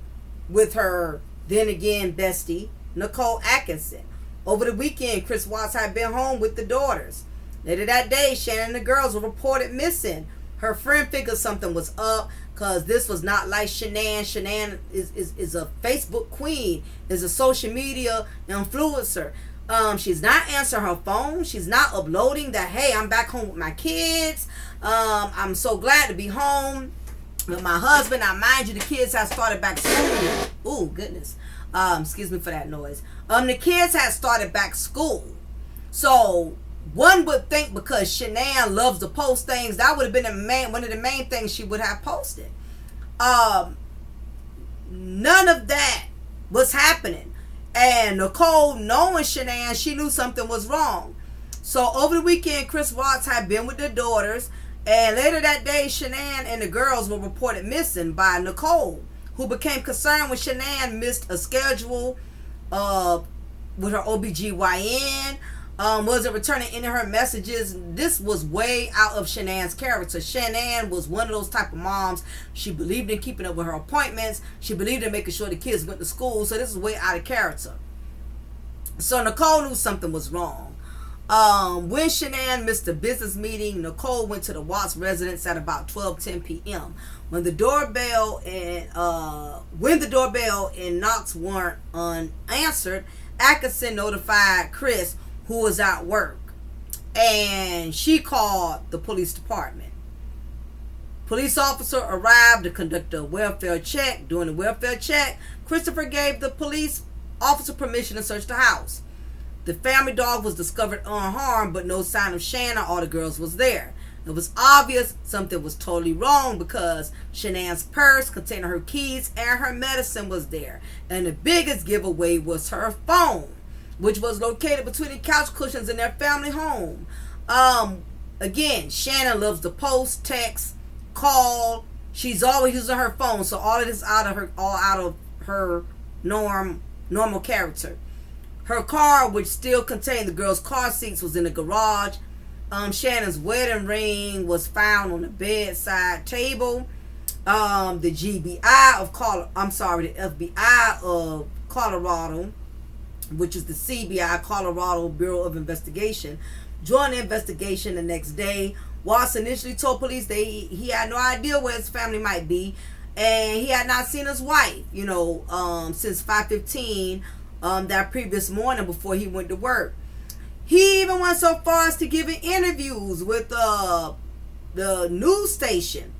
with her then again bestie, Nicole Atkinson. Over the weekend, Chris Watts had been home with the daughters. Later that day, Shanann and the girls were reported missing. Her friend figured something was up because this was not like Shanann. Shanann is a Facebook queen, is a social media influencer. She's not answering her phone. She's not uploading that, hey, I'm back home with my kids. I'm so glad to be home with my husband. Now, mind you, the kids have started back school. Oh, goodness. Excuse me for that noise. The kids had started back school. So one would think because Shanann loves to post things, that would have been one of the main things she would have posted. None of that was happening. And Nicole, knowing Shanann, she knew something was wrong. So over the weekend, Chris Watts had been with the daughters. And later that day, Shanann and the girls were reported missing by Nicole, who became concerned when Shanann missed a schedule with her OBGYN. Wasn't returning any of her messages. This was way out of Shanann's character. Shanann was one of those type of moms. She believed in keeping up with her appointments. She believed in making sure the kids went to school. So this is way out of character. So Nicole knew something was wrong. When Shanann missed a business meeting, Nicole went to the Watts residence at about 12:10 p.m. When the doorbell and knocks weren't unanswered, Atkinson notified Chris, who was at work, and she called the police department. Police officer arrived to conduct a welfare check. During the welfare check, Christopher gave the police officer permission to search the house. The family dog was discovered unharmed, but no sign of Shannon or the girls was there. It was obvious something was totally wrong because Shanann's purse containing her keys and her medicine was there. And the biggest giveaway was her phone, which was located between the couch cushions in their family home. Again, Shannon loves to post, text, call. She's always using her phone, so all of this out of her normal character. Her car, which still contained the girls' car seats, was in the garage. Shannon's wedding ring was found on the bedside table. The FBI of Colorado, which is the CBI, Colorado Bureau of Investigation, joined the investigation the next day. Watts initially told police he had no idea where his family might be, and he had not seen his wife, since 5:15 that previous morning before he went to work. He even went so far as to giving interviews with the news station,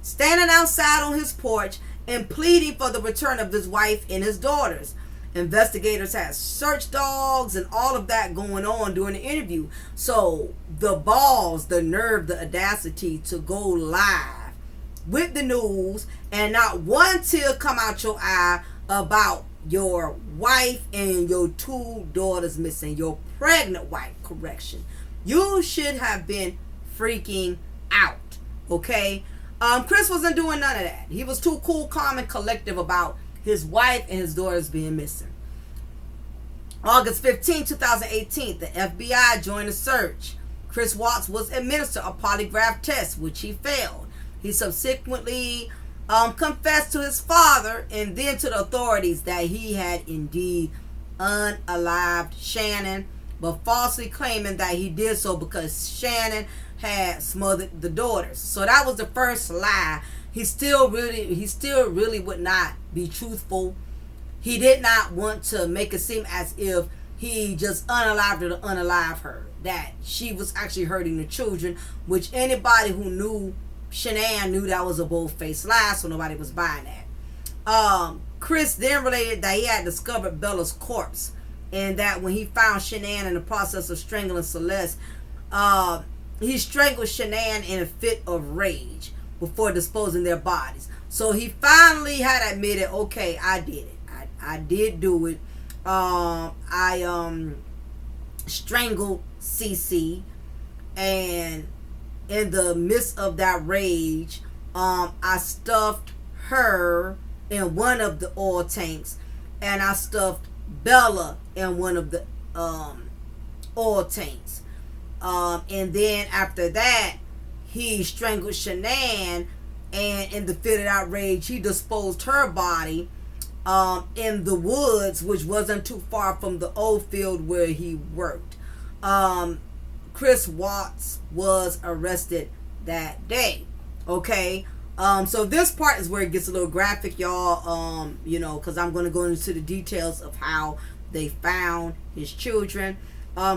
standing outside on his porch and pleading for the return of his wife and his daughters. Investigators had search dogs and all of that going on during the interview. So the balls, the nerve, the audacity to go live with the news and not one tear come out your eye about your wife and your 2 daughters missing, your pregnant wife, correction. You should have been freaking out, okay? Chris wasn't doing none of that. He was too cool, calm, and collective about his wife and his daughters being missing. August 15, 2018, the FBI joined the search. Chris Watts was administered a polygraph test, which he failed. He subsequently confessed to his father and then to the authorities that he had indeed unalived Shannon, but falsely claiming that he did so because Shannon had smothered the daughters. So that was the first lie. He still really would not be truthful. He did not want to make it seem as if he just unalived her to unalive her, that she was actually hurting the children, which anybody who knew Shanann knew that was a bold-faced lie, so nobody was buying that. Chris then related that he had discovered Bella's corpse, and that when he found Shanann in the process of strangling Celeste, he strangled Shanann in a fit of rage before disposing their bodies. So he finally had admitted, okay, I did it. I did do it. I strangled Cece, and in the midst of that rage, I stuffed her in one of the oil tanks, and I stuffed Bella in one of the oil tanks. And then after that, he strangled Shanann, and in the fit of outrage, he disposed her body in the woods, which wasn't too far from the oil field where he worked. Chris Watts was arrested that day. Okay. So this part is where it gets a little graphic, y'all. Because I'm going to go into the details of how they found his children.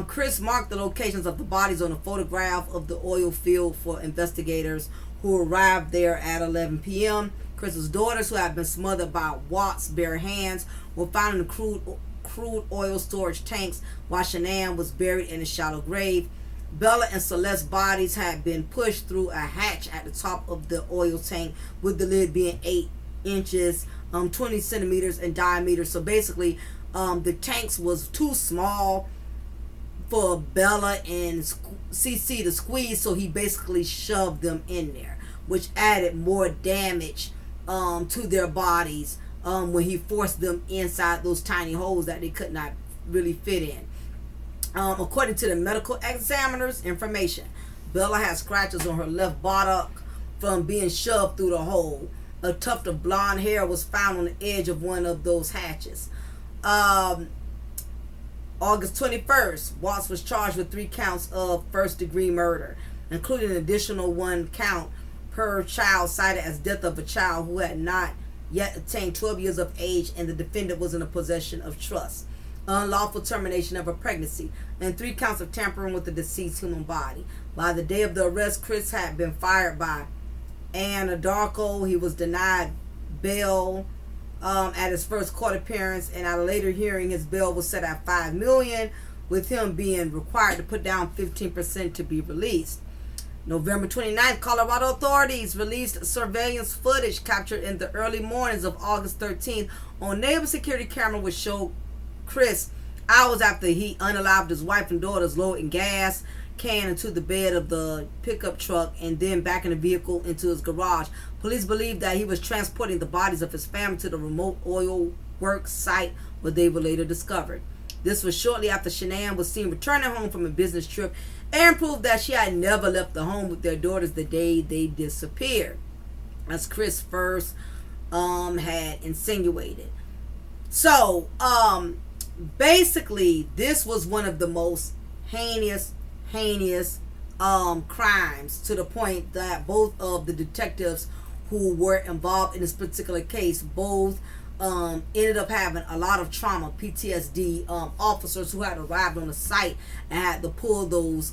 Chris marked the locations of the bodies on a photograph of the oil field for investigators who arrived there at 11 p.m. Chris's daughters, who had been smothered by Watts' bare hands, were found in the crude oil storage tanks, while Shanann was buried in a shallow grave. Bella and Celeste's bodies had been pushed through a hatch at the top of the oil tank, with the lid being 8 inches, 20 centimeters in diameter. So basically, the tanks was too small for Bella and CC to squeeze, so he basically shoved them in there, which added more damage to their bodies when he forced them inside those tiny holes that they could not really fit in. According to the medical examiner's information, Bella had scratches on her left buttock from being shoved through the hole. A tuft of blonde hair was found on the edge of one of those hatches. August 21st, Watts was charged with 3 counts of first-degree murder, including an additional 1 count per child cited as death of a child who had not yet attained 12 years of age and the defendant was in the possession of trust, unlawful termination of a pregnancy, and 3 counts of tampering with the deceased human body. By the day of the arrest, Chris had been fired by Anadarko. He was denied bail at his first court appearance, and at a later hearing, his bail was set at $5 million, with him being required to put down 15% to be released. November 29th, Colorado authorities released surveillance footage captured in the early mornings of August 13th on neighbor security camera, which showed Chris hours after he unalived his wife and daughters, loading gas can into the bed of the pickup truck and then backing the vehicle into his garage. Police believe that he was transporting the bodies of his family to the remote oil work site where they were later discovered. This was shortly after Shanann was seen returning home from a business trip and proved that she had never left the home with their daughters the day they disappeared, as Chris first had insinuated. So, basically, this was one of the most heinous crimes, to the point that both of the detectives who were involved in this particular case both ended up having a lot of trauma, PTSD. Officers who had arrived on the site and had to pull those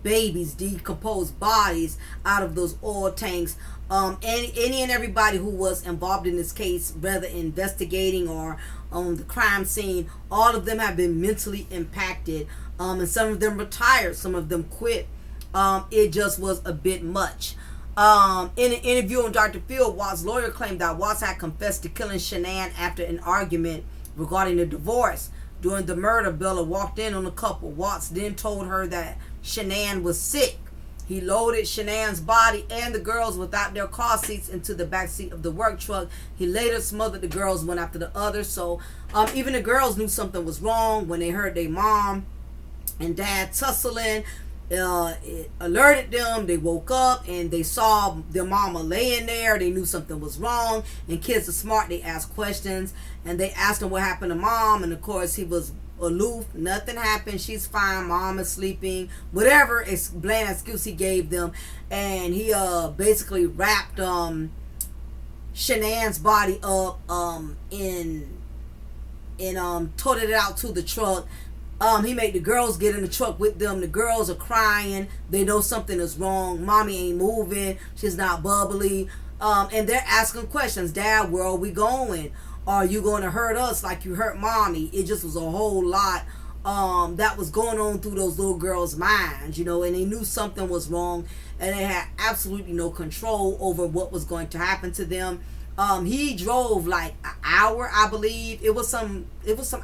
babies, decomposed bodies out of those oil tanks. Any and everybody who was involved in this case, whether investigating or on the crime scene, all of them have been mentally impacted. And some of them retired, some of them quit. It just was a bit much. In an interview on Dr. Phil, Watts' lawyer claimed that Watts had confessed to killing Shanann after an argument regarding the divorce. During the murder, Bella walked in on the couple. Watts then told her that Shanann was sick. He loaded Shanann's body and the girls without their car seats into the back seat of the work truck. He later smothered the girls one after the other. So even the girls knew something was wrong when they heard their mom and dad tussling. It alerted them. They woke up and they saw their mama laying there. They knew something was wrong, and kids are smart. They ask questions and they asked him what happened to mom, and of course he was aloof. Nothing happened, she's fine, mom is sleeping, whatever bland excuse he gave them. And he basically wrapped Shanann's body up and toted it out to the truck. He made the girls get in the truck with them. The girls are crying. They know something is wrong. Mommy ain't moving. She's not bubbly. And they're asking questions. Dad, where are we going? Are you going to hurt us like you hurt mommy? It just was a whole lot that was going on through those little girls' minds, and they knew something was wrong, and they had absolutely no control over what was going to happen to them. He drove like an hour, I believe. It was some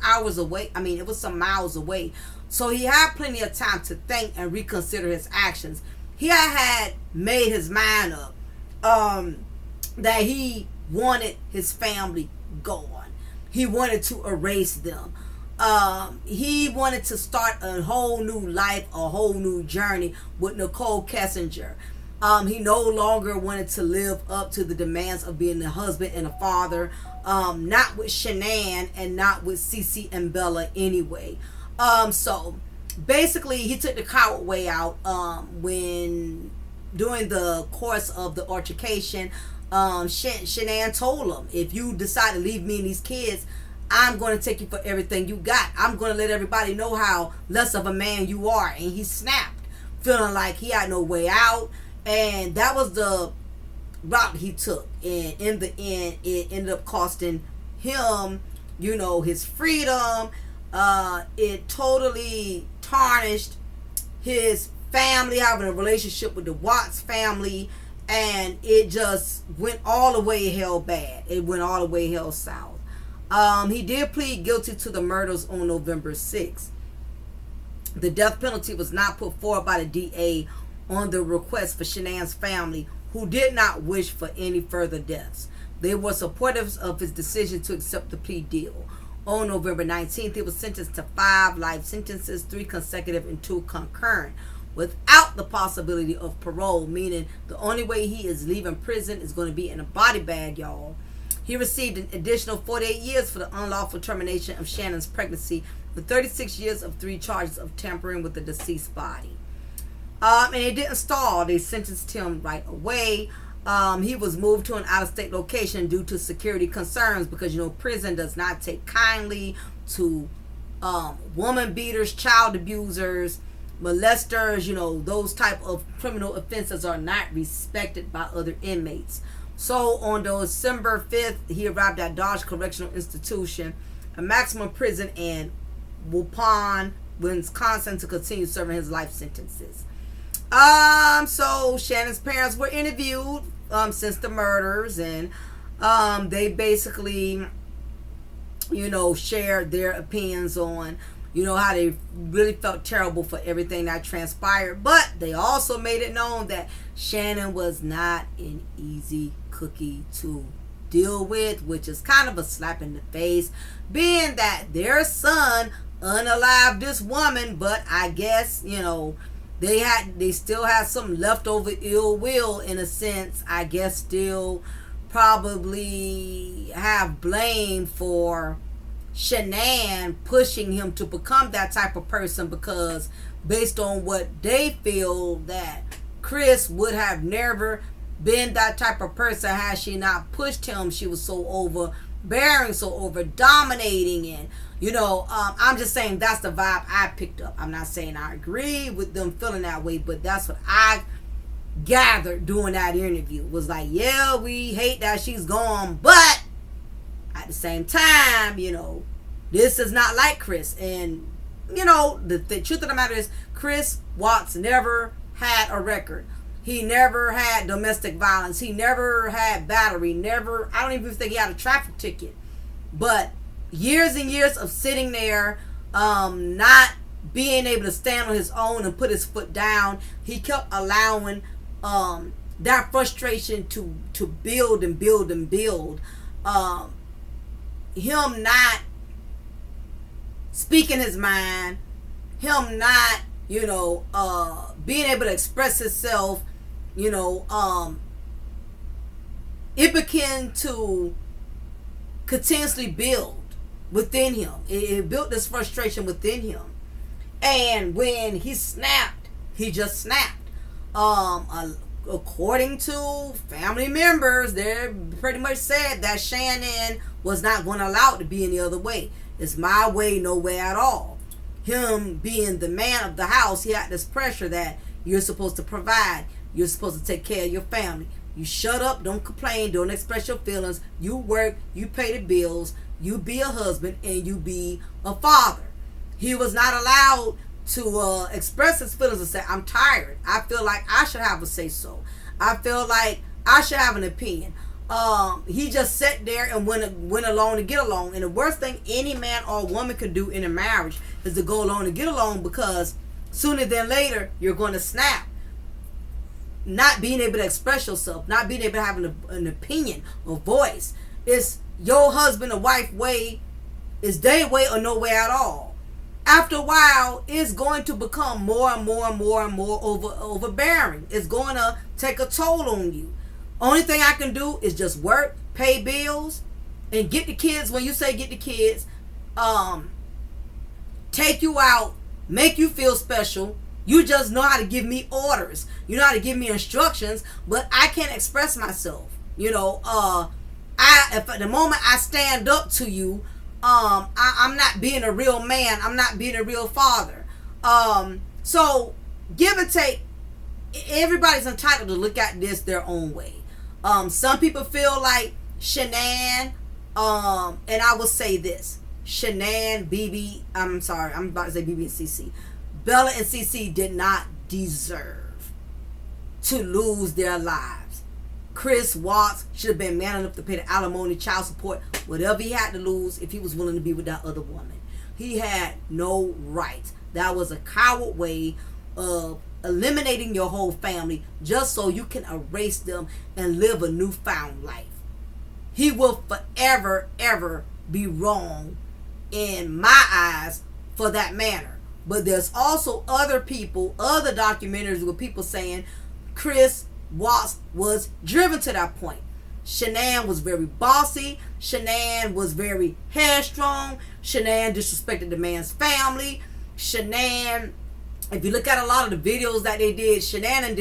hours away. It was some miles away. So he had plenty of time to think and reconsider his actions. He had made his mind up that he wanted his family gone. He wanted to erase them. He wanted to start a whole new life, a whole new journey with Nicole Kessinger. He no longer wanted to live up to the demands of being a husband and a father, not with Shanann and not with Cece and Bella anyway. So basically he took the coward way out when during the course of the altercation. Shanann told him, if you decide to leave me and these kids, I'm going to take you for everything you got. I'm going to let everybody know how less of a man you are. And he snapped, feeling like he had no way out. And that was the route he took. And in the end, it ended up costing him, his freedom. It totally tarnished his family, having a relationship with the Watts family. And it just went all the way hell bad. It went all the way hell south. He did plead guilty to the murders on November 6th. The death penalty was not put forward by the DA on the request for Shanann's family, who did not wish for any further deaths. They were supportive of his decision to accept the plea deal. On November 19th, he was sentenced to 5 life sentences, 3 consecutive and 2 concurrent, without the possibility of parole, meaning the only way he is leaving prison is going to be in a body bag, y'all. He received an additional 48 years for the unlawful termination of Shannon's pregnancy, with 36 years of 3 charges of tampering with the deceased body. And it didn't stall. They sentenced him right away. He was moved to an out-of-state location due to security concerns because, prison does not take kindly to woman beaters, child abusers, molesters. Those type of criminal offenses are not respected by other inmates. So on December 5th, he arrived at Dodge Correctional Institution, a maximum prison in Waupun, Wisconsin, to continue serving his life sentences. So Shannon's parents were interviewed since the murders, and they basically, shared their opinions on, how they really felt terrible for everything that transpired. But they also made it known that Shannon was not an easy cookie to deal with, which is kind of a slap in the face, being that their son unalived this woman. But I guess, they still had some leftover ill will, in a sense. I guess still probably have blame for Shanann pushing him to become that type of person, because based on what they feel, that Chris would have never been that type of person had she not pushed him. She was so overbearing, so over dominating, and I'm just saying that's the vibe I picked up. I'm not saying I agree with them feeling that way, but that's what I gathered during that interview. Was like, yeah, we hate that she's gone, but at the same time, this is not like Chris. And the truth of the matter is, Chris Watts never had a record. He never had domestic violence. He never had battery. I don't even think he had a traffic ticket. But years and years of sitting there, not being able to stand on his own and put his foot down, he kept allowing that frustration to build and build and build. Him not speaking his mind, him not, being able to express himself, it began to continuously build within him. It built this frustration within him. And when he snapped, he just snapped. According to family members, they pretty much said that Shannon was not going to allow it to be any other way. It's my way, no way at all. Him being the man of the house, he had this pressure that you're supposed to provide. You're supposed to take care of your family. You shut up, don't complain, don't express your feelings. You work, you pay the bills, you be a husband, and you be a father. He was not allowed to express his feelings and say, I'm tired. I feel like I should have a say-so. I feel like I should have an opinion. He just sat there and went along to get along. And the worst thing any man or woman could do in a marriage is to go along to get along, because sooner than later, you're going to snap. Not being able to express yourself, not being able to have an opinion, a voice. It's your husband or wife way, is their way or no way at all. After a while, it's going to become more and more and more and more overbearing. It's going to take a toll on you. Only thing I can do is just work, pay bills, and get the kids. When you say get the kids, take you out, make you feel special. You just know how to give me orders. You know how to give me instructions, but I can't express myself. If at the moment I stand up to you, I'm not being a real man. I'm not being a real father. So give and take. Everybody's entitled to look at this their own way. Some people feel like Shanann, and I will say this: Shanann, BB. I'm sorry, I'm about to say BB and CC. Bella and CC did not deserve to lose their lives. Chris Watts should have been man enough to pay the alimony, child support, whatever he had to lose if he was willing to be with that other woman. He had no right. That was a coward way of eliminating your whole family just so you can erase them and live a newfound life. He will forever, ever be wrong in my eyes for that manner. But there's also other people, other documentaries with people saying Chris Watts was driven to that point. Shanann was very bossy. Shanann was very headstrong. Shanann disrespected the man's family. Shanann, if you look at a lot of the videos that they did, Shanann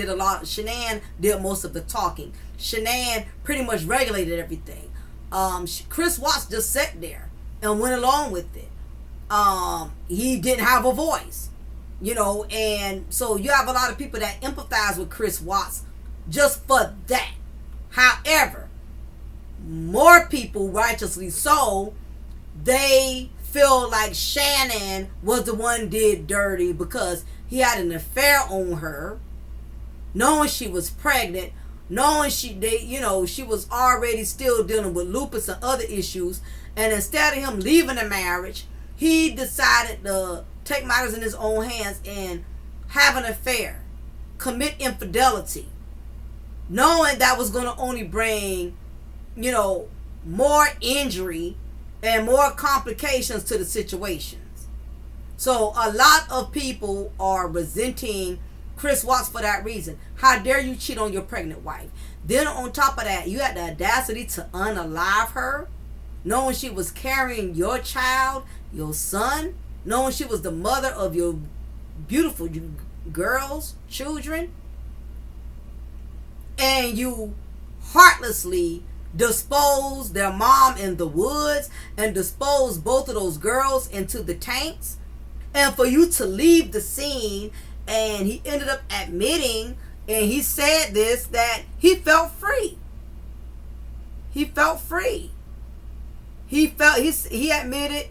did most of the talking. Shanann pretty much regulated everything. Chris Watts just sat there and went along with it. He didn't have a voice, and so you have a lot of people that empathize with Chris Watts just for that. However, more people, righteously so, they feel like Shannon was the one did dirty because he had an affair on her, knowing she was pregnant, knowing she was already still dealing with lupus and other issues, and instead of him leaving the marriage, he decided to take matters in his own hands and have an affair, commit infidelity, knowing that was going to only bring, more injury and more complications to the situations. So a lot of people are resenting Chris Watts for that reason. How dare you cheat on your pregnant wife? Then on top of that, you had the audacity to unalive her, knowing she was carrying your child, your son, knowing she was the mother of your beautiful girls, children, and you heartlessly dispose their mom in the woods and dispose both of those girls into the tanks, and for you to leave the scene. And he ended up admitting, and he said this, that he felt free. He felt free. He admitted,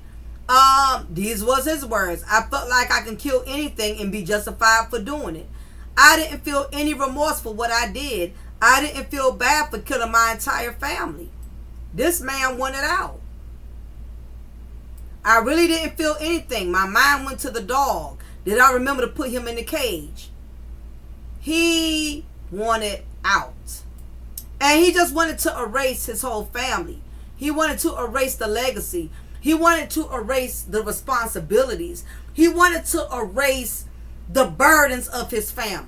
these was his words: I felt like I can kill anything and be justified for doing it. I didn't feel any remorse for what I did. I didn't feel bad for killing my entire family. This man wanted out. I really didn't feel anything. My mind went to the dog. Did I remember to put him in the cage? He wanted out. And he just wanted to erase his whole family. He wanted to erase the legacy. He wanted to erase the responsibilities. He wanted to erase the burdens of his family.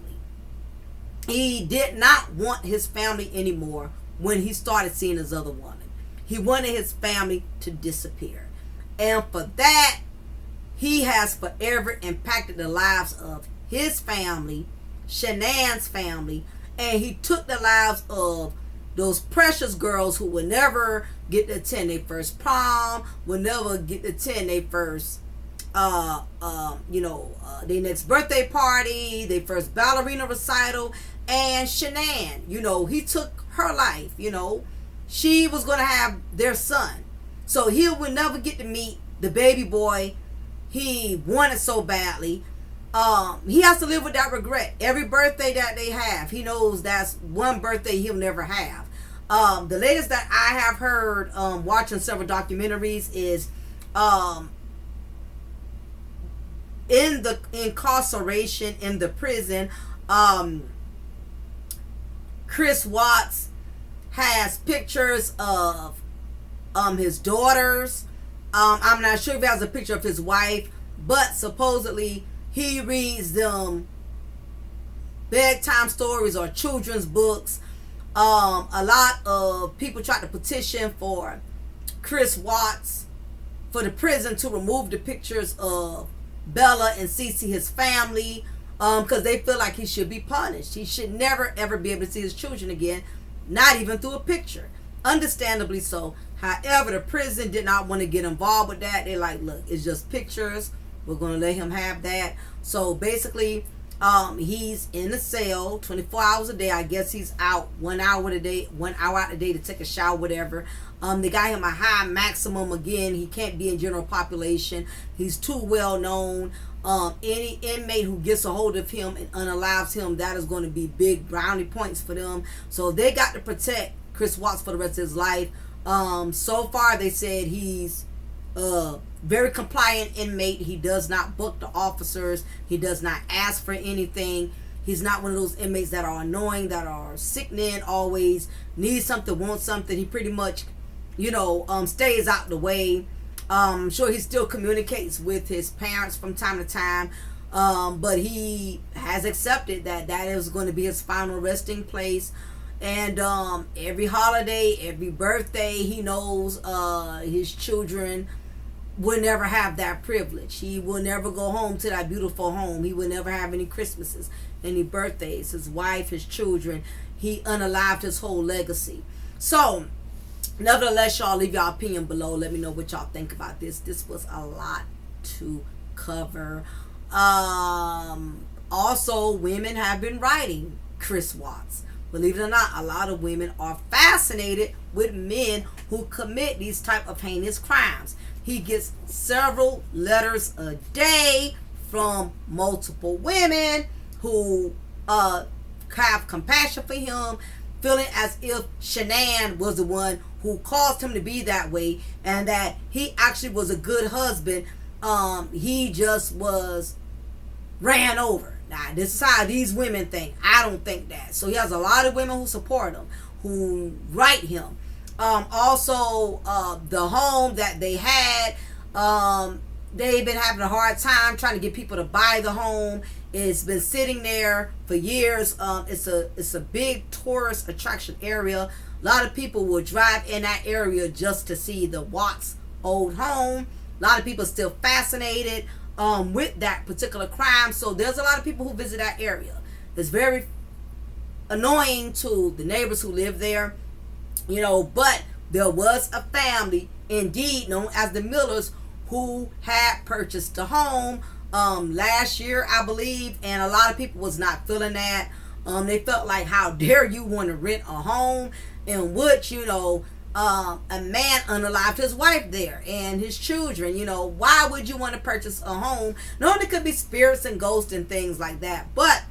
He did not want his family anymore when he started seeing his other woman. He wanted his family to disappear. And for that, he has forever impacted the lives of his family, Shanann's family, and he took the lives of those precious girls who will never get to attend their first prom, will never get to attend their first, their next birthday party, their first ballerina recital. And Shanann, he took her life. She was going to have their son. So he would never get to meet the baby boy he wanted so badly. He has to live with that regret. Every birthday that they have, he knows that's one birthday he'll never have. The latest that I have heard, watching several documentaries, is in the incarceration in the prison, Chris Watts has pictures of his daughters. I'm not sure if he has a picture of his wife, but supposedly he reads them bedtime stories or children's books. A lot of people tried to petition for Chris Watts, for the prison, to remove the pictures of Bella and Cece, his family, because they feel like he should be punished. He should never ever be able to see his children again, not even through a picture. Understandably so. However, the prison did not want to get involved with that. They're like, look, it's just pictures. We're going to let him have that. So basically, he's in the cell 24 hours a day. I guess he's out 1 hour a day, 1 hour out a day to take a shower, whatever. They got him a high maximum. Again, he can't be in general population. He's too well known. Any inmate who gets a hold of him and unalives him, that is going to be big brownie points for them. So they got to protect Chris Watts for the rest of his life. So far they said he's very compliant inmate. He does not book the officers. He does not ask for anything. He's not one of those inmates that are annoying, that are sickening, always need something, want something. He pretty much, stays out the way. I'm sure he still communicates with his parents from time to time. But he has accepted that that is going to be his final resting place. And every holiday, every birthday, he knows his children will never have that privilege. He will never go home to that beautiful home. He will never have any Christmases, any birthdays. His wife, his children, he unalived his whole legacy. So, nevertheless, y'all, leave your opinion below. Let me know what y'all think about this. This was a lot to cover. Also, women have been writing Chris Watts. Believe it or not, a lot of women are fascinated with men who commit these type of heinous crimes. He gets several letters a day from multiple women who have compassion for him, feeling as if Shanann was the one who caused him to be that way, and that he actually was a good husband. He just was ran over. Now, this is how these women think. I don't think that. So he has a lot of women who support him, who write him. Also, the home that they had, they've been having a hard time trying to get people to buy the home. It's been sitting there for years. It's a big tourist attraction area. A lot of people will drive in that area just to see the Watts' old home. A lot of people are still fascinated with that particular crime. So there's a lot of people who visit that area. It's very annoying to the neighbors who live there, you know, but there was a family, indeed known as the Millers, who had purchased the home last year, I believe, and a lot of people was not feeling that. They felt like, how dare you want to rent a home in which, you know, a man unalived his wife there and his children. You know, why would you want to purchase a home? No, there could be spirits and ghosts and things like that, but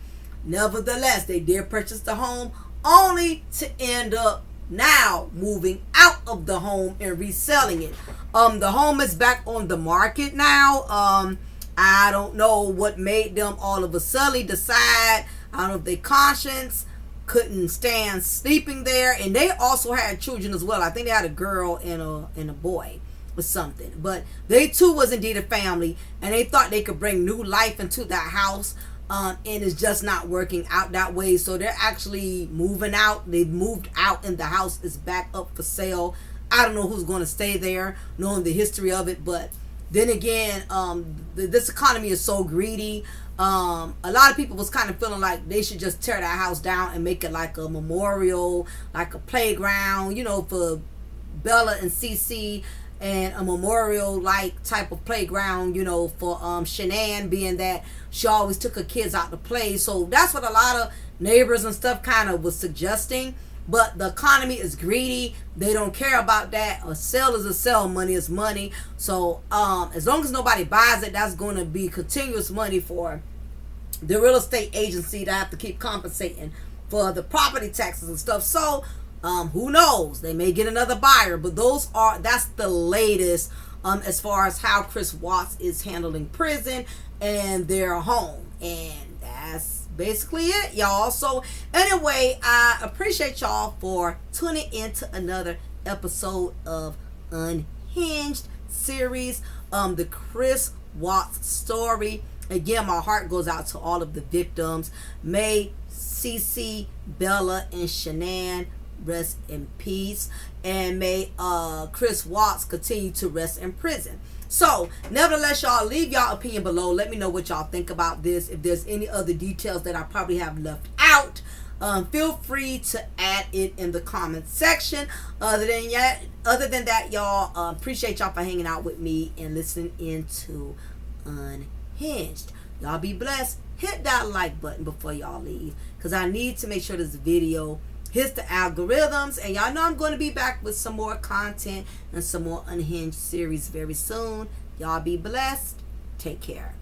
nevertheless, they did purchase the home, only to end up now moving out of the home and reselling it. The home is back on the market now. I don't know what made them all of a sudden decide. I don't know if their conscience couldn't stand sleeping there, and they also had children as well. I think they had a girl and a boy or something, but they too was indeed a family, and they thought they could bring new life into that house, and it's just not working out that way. So they're actually moving out. They've moved out, and the house is back up for sale. I don't know who's going to stay there, knowing the history of it, but then again, this economy is so greedy. A lot of people was kind of feeling like they should just tear that house down and make it like a memorial, like a playground, you know, for Bella and Cece, and a memorial like type of playground, you know, for Shanann, being that she always took her kids out to play. So that's what a lot of neighbors and stuff kind of was suggesting. But the economy is greedy. They don't care about that. A sale is a sale. Money is money. So as long as nobody buys it, that's going to be continuous money for the real estate agency to have to keep compensating for the property taxes and stuff. So who knows? They may get another buyer. But that's the latest as far as how Chris Watts is handling prison and their home. And that's basically it, y'all. So anyway, I appreciate y'all for tuning into another episode of Unhinged series, the Chris Watts story. Again, my heart goes out to all of the victims. May Cece, Bella, and Shanann rest in peace, and may Chris Watts continue to rest in prison. So, nevertheless, y'all, leave y'all opinion below. Let me know what y'all think about this. If there's any other details that I probably have left out, feel free to add it in the comment section. Other than that, y'all, appreciate y'all for hanging out with me and listening into Unhinged. Y'all be blessed. Hit that like button before y'all leave, because I need to make sure this video hits the algorithms. And y'all know I'm going to be back with some more content and some more Unhinged series very soon. Y'all be blessed. Take care.